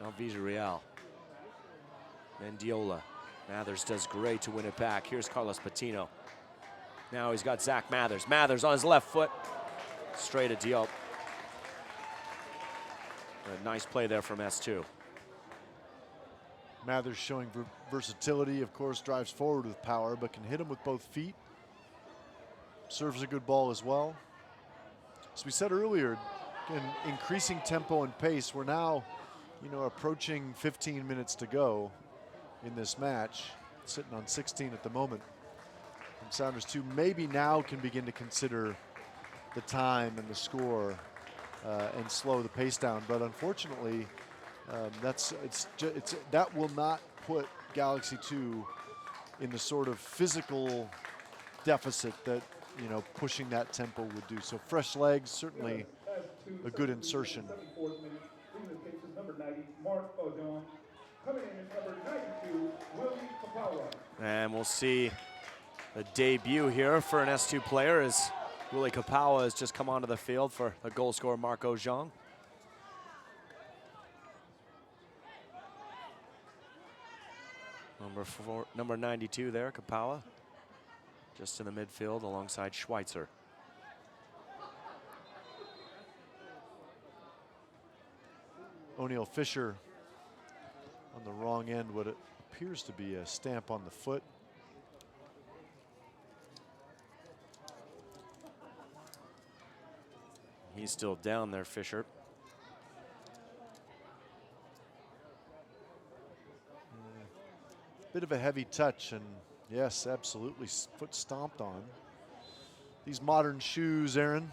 now Villarreal, Mendiola. Mathers does great to win it back. Here's Carlos Patino. Now he's got Zach Mathers. Mathers on his left foot, straight at Diop. A nice play there from S2. Mathers showing versatility, of course, drives forward with power, but can hit him with both feet. Serves a good ball as well. As we said earlier, increasing tempo and pace. We're now, you know, approaching 15 minutes to go in this match, sitting on 16 at the moment. And Sounders 2 maybe now can begin to consider the time and the score and slow the pace down. But unfortunately, that will not put Galaxy 2 in the sort of physical deficit that, you know, pushing that tempo would do. So fresh legs, certainly a good insertion. And we'll see the debut here for an S2 player as Willie Kapawa has just come onto the field for the goal scorer Marc Ojong. Number 92 there, Kapawa, just in the midfield alongside Schweitzer. O'Neal Fisher on the wrong end, what it appears to be a stamp on the foot. He's still down there, Fisher. Bit of a heavy touch, and yes, absolutely, foot stomped on. These modern shoes, Aaron,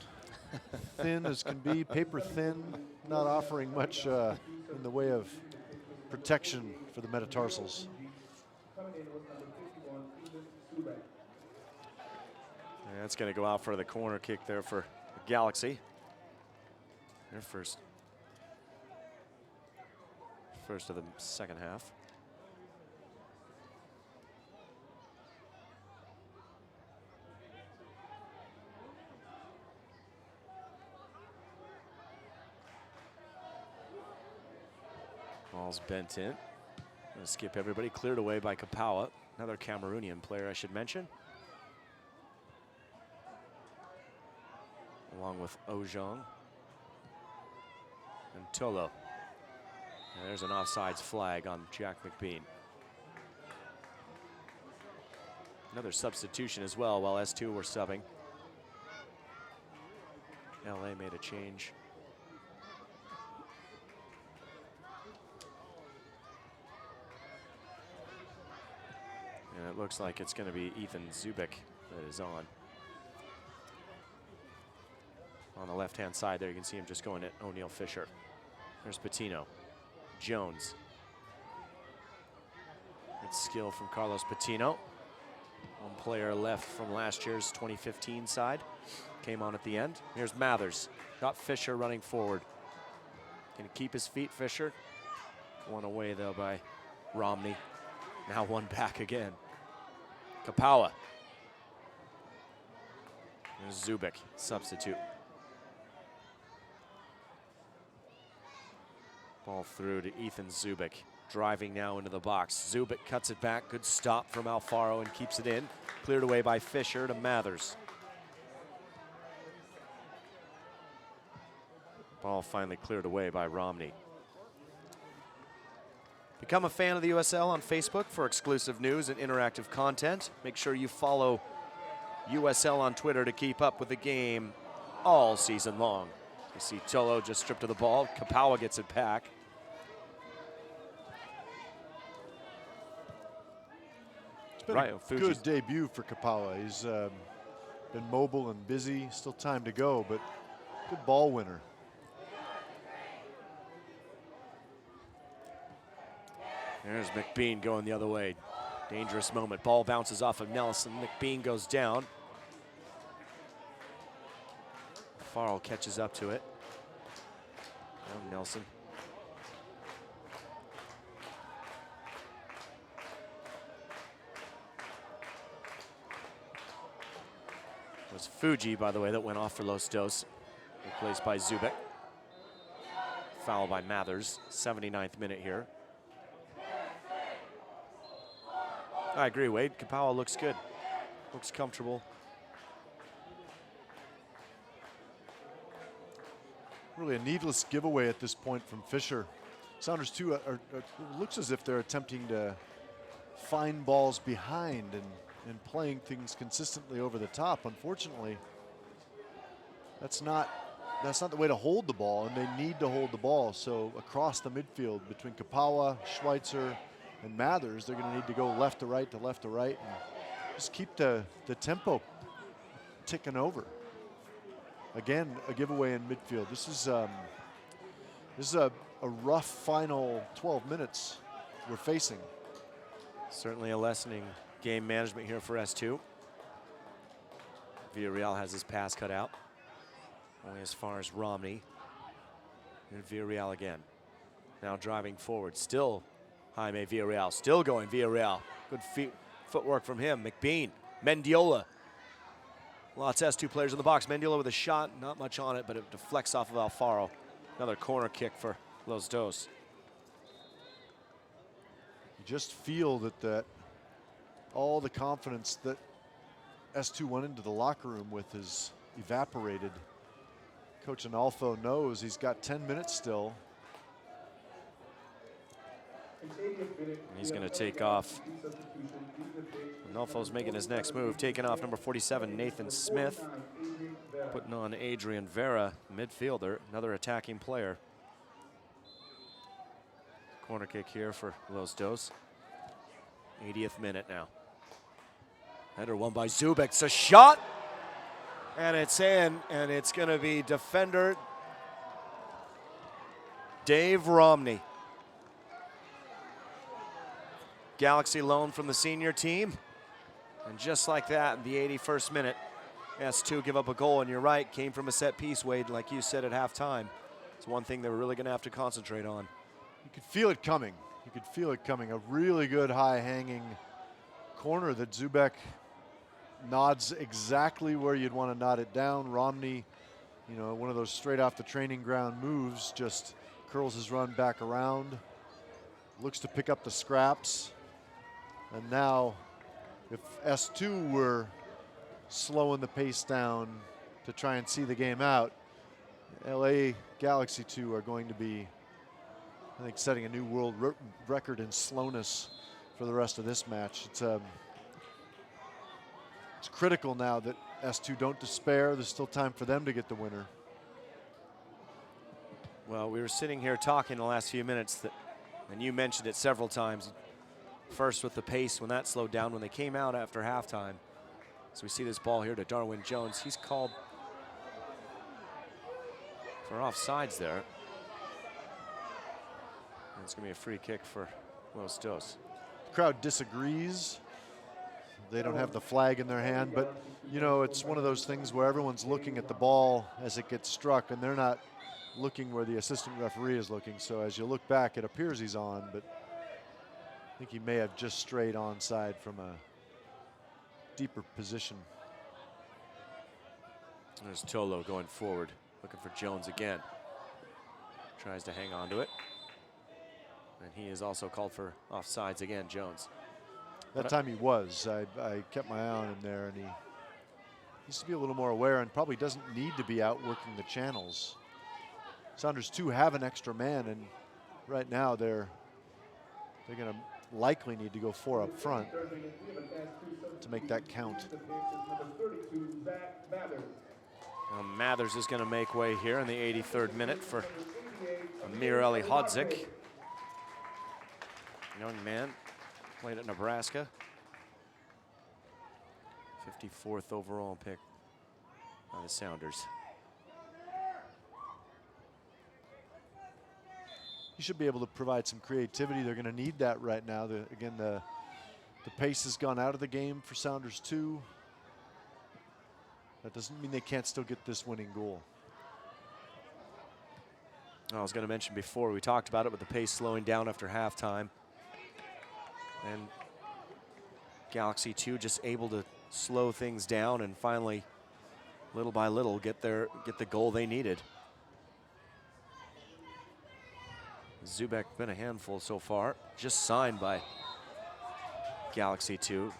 thin as can be, paper thin, not offering much in the way of protection for the metatarsals. And that's going to go out for the corner kick there for the Galaxy. Their first of the second half. Ball's bent in. Gonna skip everybody, cleared away by Kapawa, another Cameroonian player I should mention. Along with Ojong and Tolo. And there's an offsides flag on Jack McBean. Another substitution as well while S2 were subbing. LA made a change. And it looks like it's going to be Ethan Zubik that is on. On the left-hand side there, you can see him just going at O'Neal Fisher. There's Patino. Jones. Good skill from Carlos Patino. One player left from last year's 2015 side. Came on at the end. Here's Mathers. Got Fisher running forward. Can he keep his feet, Fisher? One away, though, by Romney. Now one back again. Kapawa. There's Zubik, substitute. Ball through to Ethan Zubik. Driving now into the box. Zubik cuts it back. Good stop from Alfaro and keeps it in. Cleared away by Fisher to Mathers. Ball finally cleared away by Romney. Become a fan of the USL on Facebook for exclusive news and interactive content. Make sure you follow USL on Twitter to keep up with the game all season long. You see Tolo just stripped of the ball. Kapawa gets it back. It's been a good debut for Kapawa. He's been mobile and busy. Still time to go, but good ball winner. There's McBean going the other way. Dangerous moment. Ball bounces off of Nelson. McBean goes down. Farrell catches up to it. Now Nelson. It was Fuji, by the way, that went off for Los Dos. Replaced by Zubik. Foul by Mathers. 79th minute here. I agree, Wade. Kapawa looks good. Looks comfortable. Really a needless giveaway at this point from Fisher. Sounders too looks as if they're attempting to find balls behind and playing things consistently over the top. Unfortunately, that's not the way to hold the ball, and they need to hold the ball. So across the midfield between Kapawa, Schweitzer, and Mathers, they're going to need to go left to right, and just keep the tempo ticking over. Again, a giveaway in midfield. This is a rough final 12 minutes we're facing. Certainly a lessening game management here for S2. Villarreal has his pass cut out. Only as far as Romney. And Villarreal again. Now driving forward. Still Jaime Villarreal. Still going Villarreal. Good footwork from him. McBean. Mendiola. Lots of S2 players in the box. Mendiola with a shot. Not much on it, but it deflects off of Alfaro. Another corner kick for Los Dos. You just feel that all the confidence that S2 went into the locker room with is evaporated. Coach Analfo knows he's got 10 minutes still. He's going to take off. Analfo's making his next move. Taking off number 47, Nathan Smith. Putting on Adrian Vera, midfielder, another attacking player. Corner kick here for Los Dos. 80th minute now. Header won by Zubik. It's a shot, and it's in, and it's going to be defender Dave Romney. Galaxy loan from the senior team. And just like that, in the 81st minute, S2 give up a goal, and you're right, came from a set piece, Wade, like you said at halftime. It's one thing they're really going to have to concentrate on. You could feel it coming. You could feel it coming. A really good high-hanging corner that Zubik nods exactly where you'd want to nod it down. Romney, you know, one of those straight off the training ground moves, just curls his run back around, looks to pick up the scraps. And now, if S2 were slowing the pace down to try and see the game out, LA Galaxy 2 are going to be, I think, setting a new world record in slowness for the rest of this match. It's critical now that S2 don't despair. There's still time for them to get the winner. Well, we were sitting here talking the last few minutes, and you mentioned it several times. first with the pace when that slowed down when they came out after halftime. So we see this ball here to Darwin Jones. He's called for offsides there. And it's going to be a free kick for Los Dos. The crowd disagrees. They don't have the flag in their hand, but you know, it's one of those things where everyone's looking at the ball as it gets struck, and they're not looking where the assistant referee is looking. So as you look back, it appears he's on, but I think he may have just strayed onside from a deeper position. There's Tolo going forward, looking for Jones again. Tries to hang on to it. And he is also called for offsides again, Jones. That time he was. I kept my eye on him there, and he needs to be a little more aware and probably doesn't need to be out working the channels. Sounders too have an extra man, and right now they're going to likely need to go 4 up front to make that count. Now Mathers is going to make way here in the 83rd minute for Amir Ali Hodzik. Young man, played at Nebraska. 54th overall pick by the Sounders. He should be able to provide some creativity. They're going to need that right now. Again, the pace has gone out of the game for Sounders too. That doesn't mean they can't still get this winning goal. I was going to mention before, we talked about it with the pace slowing down after halftime. And Galaxy 2 just able to slow things down and finally, little by little, get the goal they needed. Zubek been a handful so far, just signed by Galaxy 2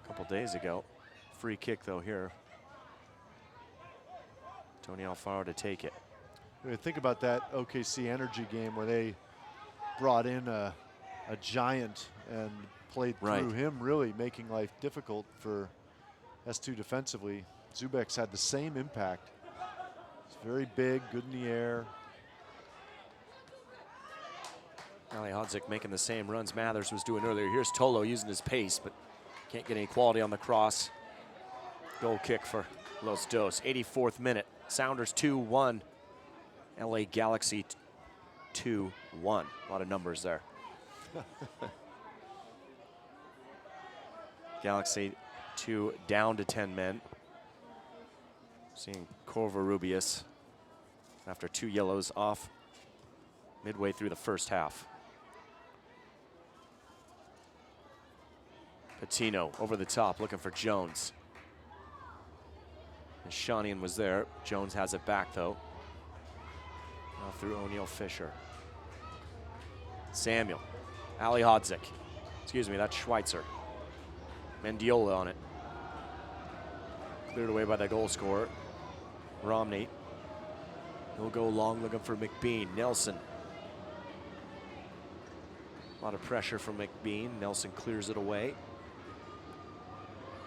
a couple days ago. Free kick though here. Tony Alfaro to take it. Think about that OKC Energy game where they brought in a giant and played through him, really making life difficult for S2 defensively. Zubek's had the same impact. He's very big, good in the air. Ali Hodzik making the same runs Mathers was doing earlier. Here's Tolo using his pace, but can't get any quality on the cross. Goal kick for Los Dos. 84th minute. Sounders 2-1. LA Galaxy 2-1. A lot of numbers there. Galaxy 2 down to 10 men. Seeing Covarrubias after 2 yellows off midway through the first half. Patino over the top looking for Jones. And Shanian was there. Jones has it back though. Now through O'Neal Fisher. Samuel. Ali Hodzik. Excuse me, that's Schweitzer. Mendiola on it. Cleared away by the goal scorer, Romney. He'll go long looking for McBean. Nelson. A lot of pressure from McBean. Nelson clears it away.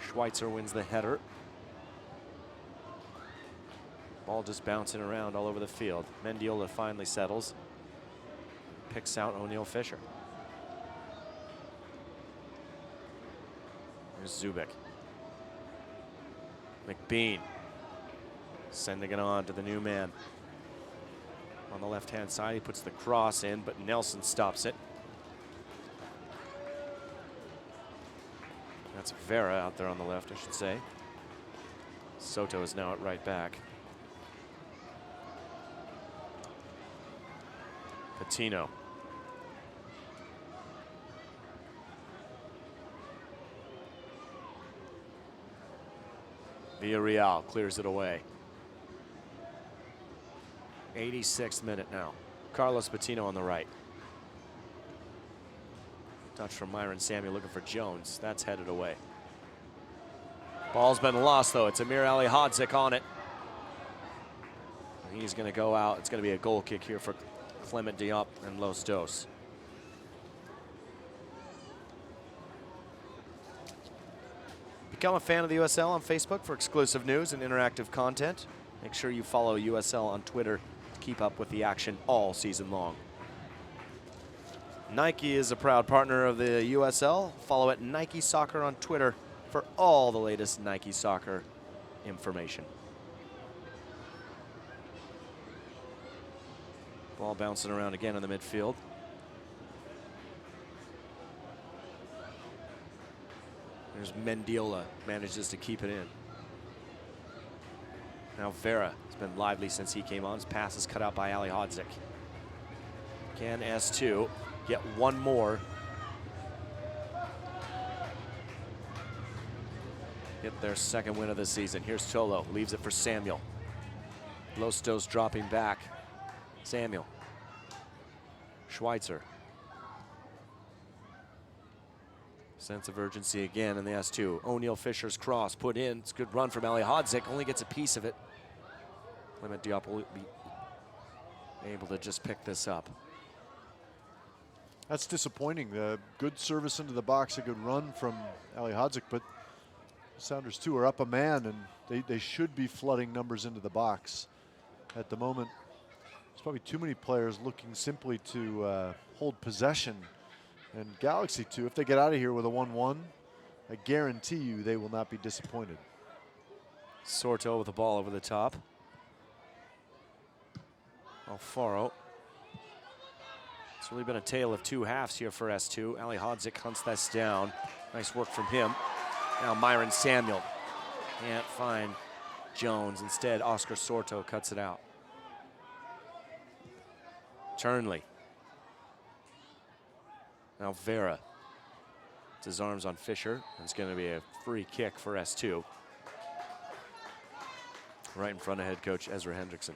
Schweitzer wins the header. Ball just bouncing around all over the field. Mendiola finally settles. Picks out O'Neal Fisher. Here's Zubik. McBean sending it on to the new man. On the left-hand side, he puts the cross in, but Nelson stops it. That's Vera out there on the left, I should say. Soto is now at right back. Patino. Villarreal clears it away. 86th minute now. Carlos Patino on the right. Touch from Myron Samuel looking for Jones. That's headed away. Ball's been lost though. It's Amir Ali Hodzik on it. He's going to go out. It's going to be a goal kick here for Clement Diop and Los Dos. Become a fan of the USL on Facebook for exclusive news and interactive content. Make sure you follow USL on Twitter to keep up with the action all season long. Nike is a proud partner of the USL. Follow at Nike Soccer on Twitter for all the latest Nike Soccer information. Ball bouncing around again in the midfield. There's Mendiola, manages to keep it in. Now Vera has been lively since he came on. His pass is cut out by Ali Hodzik. Can S2 get one more? Get their second win of the season. Here's Tolo, leaves it for Samuel. Lostos dropping back. Samuel. Schweitzer. Sense of urgency again in the S2. O'Neal Fisher's cross put in. It's a good run from Ali Hodzik. Only gets a piece of it. Clement Diop will be able to just pick this up. That's disappointing. Good service into the box, a good run from Ali Hodzik, but Sounders too are up a man, and they should be flooding numbers into the box. At the moment, there's probably too many players looking simply to hold possession. And Galaxy too, if they get out of here with a 1-1, I guarantee you they will not be disappointed. Sorto with the ball over the top. Alfaro. It's really been a tale of two halves here for S2. Ali Hodzik hunts this down. Nice work from him. Now Myron Samuel can't find Jones. Instead, Oscar Sorto cuts it out. Turnley. Now Vera. It's his arms on Fisher. It's going to be a free kick for S2. Right in front of head coach Ezra Hendrickson.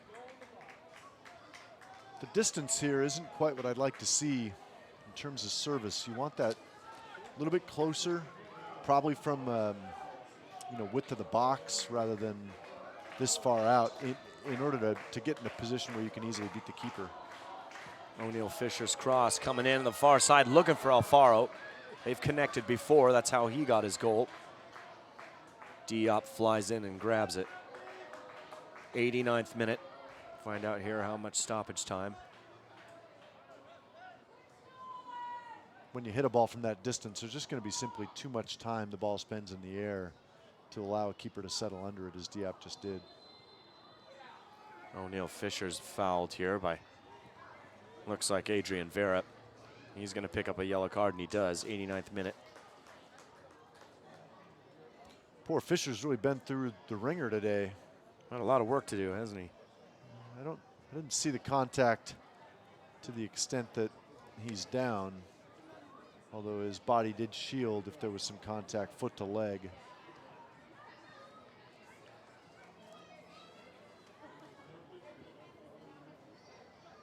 The distance here isn't quite what I'd like to see in terms of service. You want that a little bit closer, probably from width of the box rather than this far out in order to get in a position where you can easily beat the keeper. O'Neal Fisher's cross coming in the far side, looking for Alfaro. They've connected before. That's how he got his goal. Diop flies in and grabs it. 89th minute. Find out here how much stoppage time. When you hit a ball from that distance, there's just going to be simply too much time the ball spends in the air to allow a keeper to settle under it, as Diop just did. O'Neal Fisher's fouled here by, looks like Adrian Vera. He's going to pick up a yellow card, and he does. 89th minute. Poor Fisher's really been through the ringer today. Had a lot of work to do, hasn't he? I didn't see the contact to the extent that he's down, although his body did shield if there was some contact foot to leg.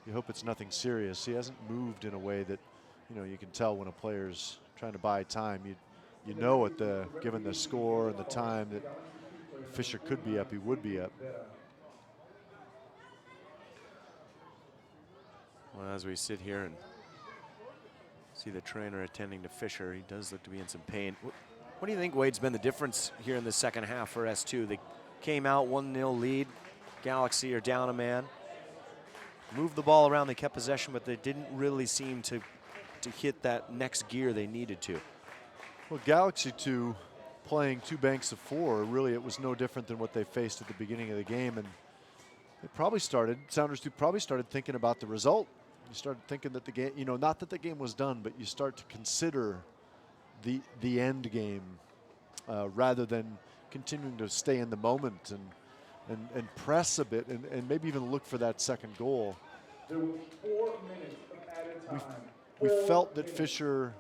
You hope it's nothing serious. He hasn't moved in a way that, you can tell when a player's trying to buy time. You know given the score and the time that Fisher could be up, he would be up. Well, as we sit here and see the trainer attending to Fisher, he does look to be in some pain. What do you think, Wade's been the difference here in the second half for S2? They came out 1-0 lead. Galaxy are down a man. Moved the ball around, they kept possession, but they didn't really seem to hit that next gear they needed to. Well, Galaxy 2 playing two banks of four, really it was no different than what they faced at the beginning of the game. And they probably Sounders 2 probably started thinking about the result. You started thinking that the game, not that the game was done, but you start to consider the end game rather than continuing to stay in the moment and press a bit and maybe even look for that second goal. There was 4 minutes of added time. We felt that Fisher,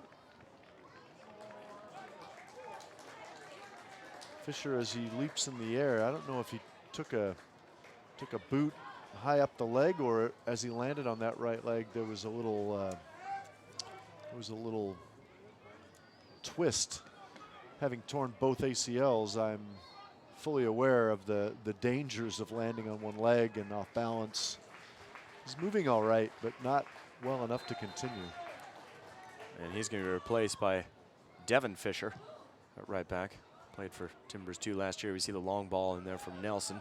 as he leaps in the air, I don't know if he took a boot high up the leg, or as he landed on that right leg, there was a little twist. Having torn both ACLs, I'm fully aware of the dangers of landing on one leg and off balance. He's moving all right, but not well enough to continue. And he's going to be replaced by Devin Fisher at right back. Played for Timbers 2 last year. We see the long ball in there from Nelson.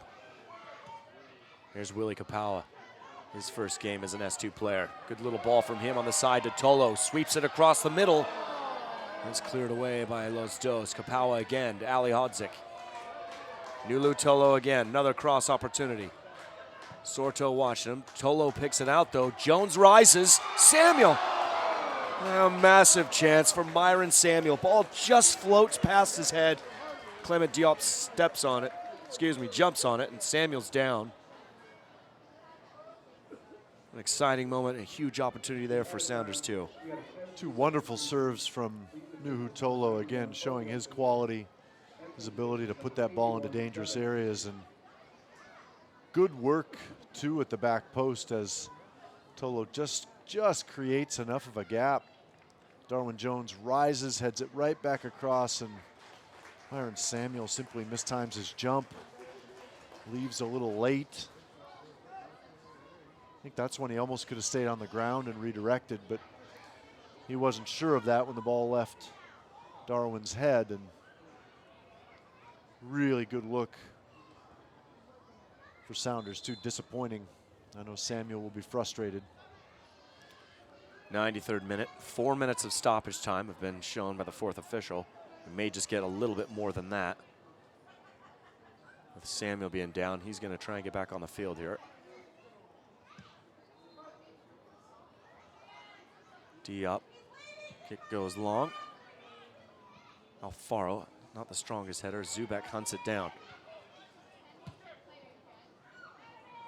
Here's Willie Kapawa. his first game as an S2 player. Good little ball from him on the side to Tolo. Sweeps it across the middle. It's cleared away by Los Dos. Kapawa again to Ali Hodzik. Nulu Tolo again, another cross opportunity. Sorto watching him. Tolo picks it out though. Jones rises. Samuel. A massive chance for Myron Samuel. Ball just floats past his head. Clement Diop steps on it. Jumps on it, and Samuel's down. An exciting moment, a huge opportunity there for Sounders too. Two wonderful serves from Nuhu Tolo, again showing his quality, his ability to put that ball into dangerous areas, and good work too at the back post as Tolo just creates enough of a gap. Darwin Jones rises, heads it right back across, and Myron Samuel simply mistimes his jump, leaves a little late. I think that's when he almost could have stayed on the ground and redirected, but he wasn't sure of that when the ball left Darwin's head, and really good look for Sounders too. Disappointing. I know Samuel will be frustrated. 93rd minute. 4 minutes of stoppage time have been shown by the fourth official. We may just get a little bit more than that. With Samuel being down, he's going to try and get back on the field here. Diop. Kick goes long. Alfaro, not the strongest header. Zubek hunts it down.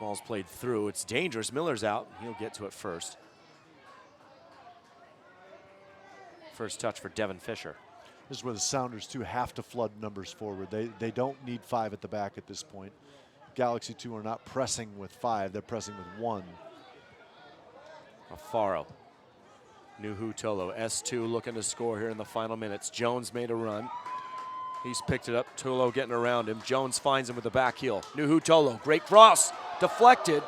Ball's played through. It's dangerous. Miller's out. He'll get to it first. First touch for Devin Fisher. This is where the Sounders too have to flood numbers forward. They don't need 5 at the back at this point. Galaxy 2 are not pressing with 5, they're pressing with 1. Alfaro. Nuhu Tolo, S2 looking to score here in the final minutes. Jones made a run. He's picked it up. Tolo getting around him. Jones finds him with the back heel. Nuhu Tolo, great cross. Deflected.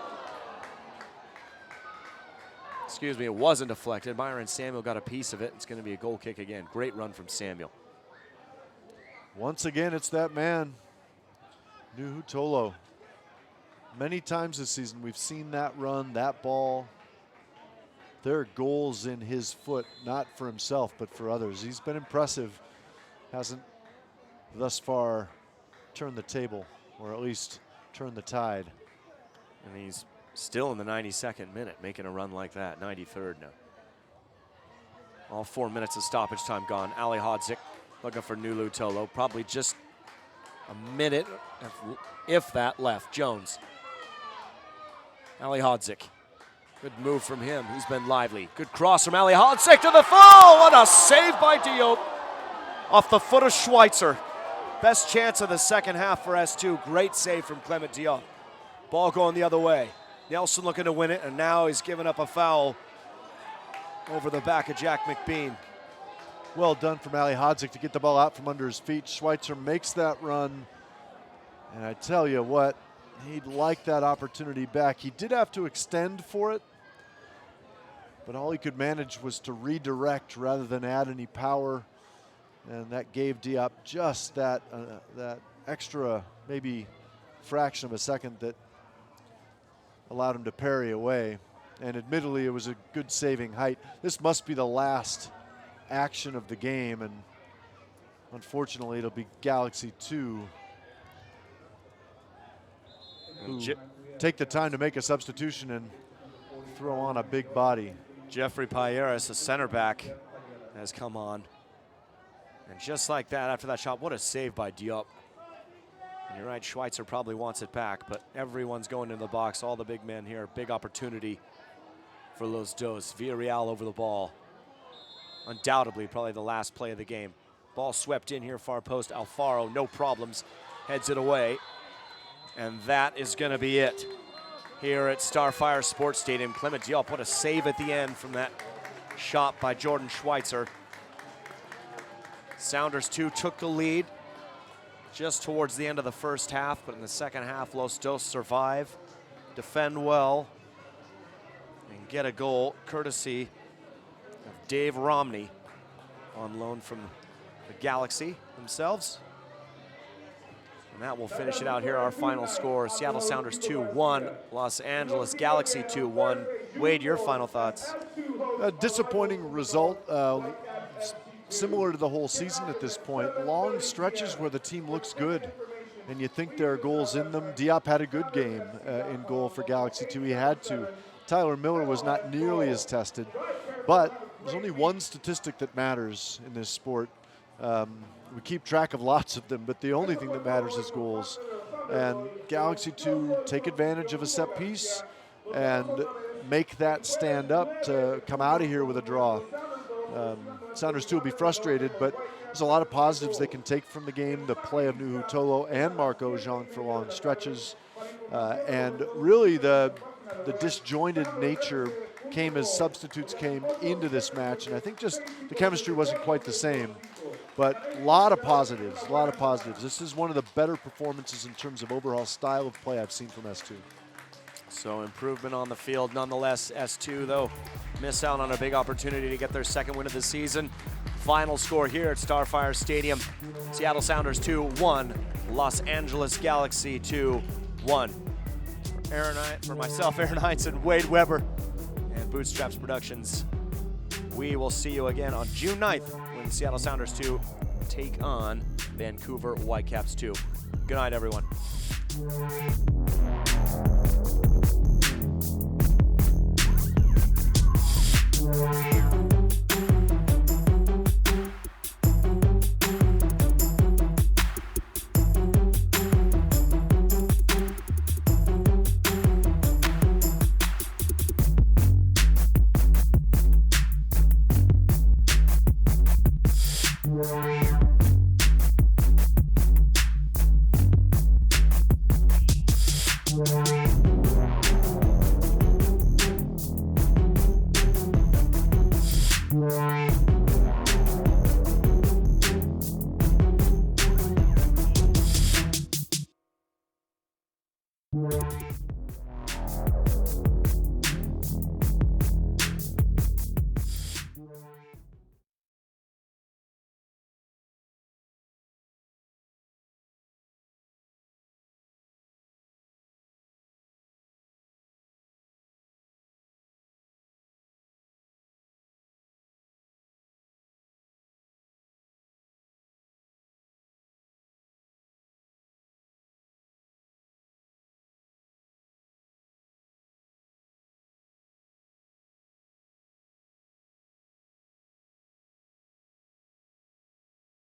Excuse me, it wasn't deflected. Myron Samuel got a piece of it. It's going to be a goal kick again. Great run from Samuel. Once again, it's that man, Nuhu Tolo. Many times this season we've seen that run, that ball. There are goals in his foot, not for himself, but for others. He's been impressive. Hasn't thus far turned the table, or at least turned the tide. And he's still in the 92nd minute, making a run like that. 93rd now. All 4 minutes of stoppage time gone. Ali Hodzik looking for Nulu Tolo. Probably just a minute, if that, left. Jones. Ali Hodzik. Good move from him. He's been lively. Good cross from Ali Hodzik to the fall. What a save by Diop. Off the foot of Schweitzer. Best chance of the second half for S2. Great save from Clement Diop. Ball going the other way. Nelson looking to win it, and now he's given up a foul over the back of Jack McBean. Well done from Ali Hodzik to get the ball out from under his feet. Schweitzer makes that run, and I tell you what, he'd like that opportunity back. He did have to extend for it, but all he could manage was to redirect rather than add any power, and that gave Diop just that extra, maybe fraction of a second that allowed him to parry away. And admittedly, it was a good saving height. This must be the last action of the game, and unfortunately, it'll be Galaxy 2 who take the time to make a substitution and throw on a big body. Jeffrey Payeras, a center back, has come on. And just like that, after that shot, what a save by Diop. And you're right, Schweitzer probably wants it back, but everyone's going into the box, all the big men here. Big opportunity for Los Dos. Villarreal over the ball. Undoubtedly, probably the last play of the game. Ball swept in here, far post. Alfaro, no problems, heads it away. And that is going to be it here at Starfire Sports Stadium. Clement Diop, what a save at the end from that shot by Jordan Schweitzer. Sounders 2 took the lead just towards the end of the first half, but in the second half, Los Dos survive, defend well, and get a goal courtesy of Dave Romney on loan from the Galaxy themselves. And And that will finish it out here. Our final score, Seattle Sounders 2-1, Los Angeles Galaxy 2-1. Wade, your final thoughts? A disappointing result, similar to the whole season at this point. Long stretches where the team looks good, and you think there are goals in them. Diop had a good game in goal for Galaxy 2. He had to. Tyler Miller was not nearly as tested, but there's only one statistic that matters in this sport. We keep track of lots of them, but the only thing that matters is goals. And Galaxy 2 take advantage of a set piece and make that stand up to come out of here with a draw. Sounders 2 will be frustrated, but there's a lot of positives they can take from the game. The play of Nuhu Tolo and Marc Augian for long stretches. And really the disjointed nature came as substitutes came into this match. And I think just the chemistry wasn't quite the same. But a lot of positives, a lot of positives. This is one of the better performances in terms of overall style of play I've seen from S2. So improvement on the field. Nonetheless, S2, though, miss out on a big opportunity to get their second win of the season. Final score here at Starfire Stadium. Seattle Sounders 2-1, Los Angeles Galaxy 2-1. For myself, Aaron Heinz, and Wade Weber, and Bootstraps Productions, we will see you again on June 9th when Seattle Sounders 2 take on Vancouver Whitecaps 2. Good night, everyone.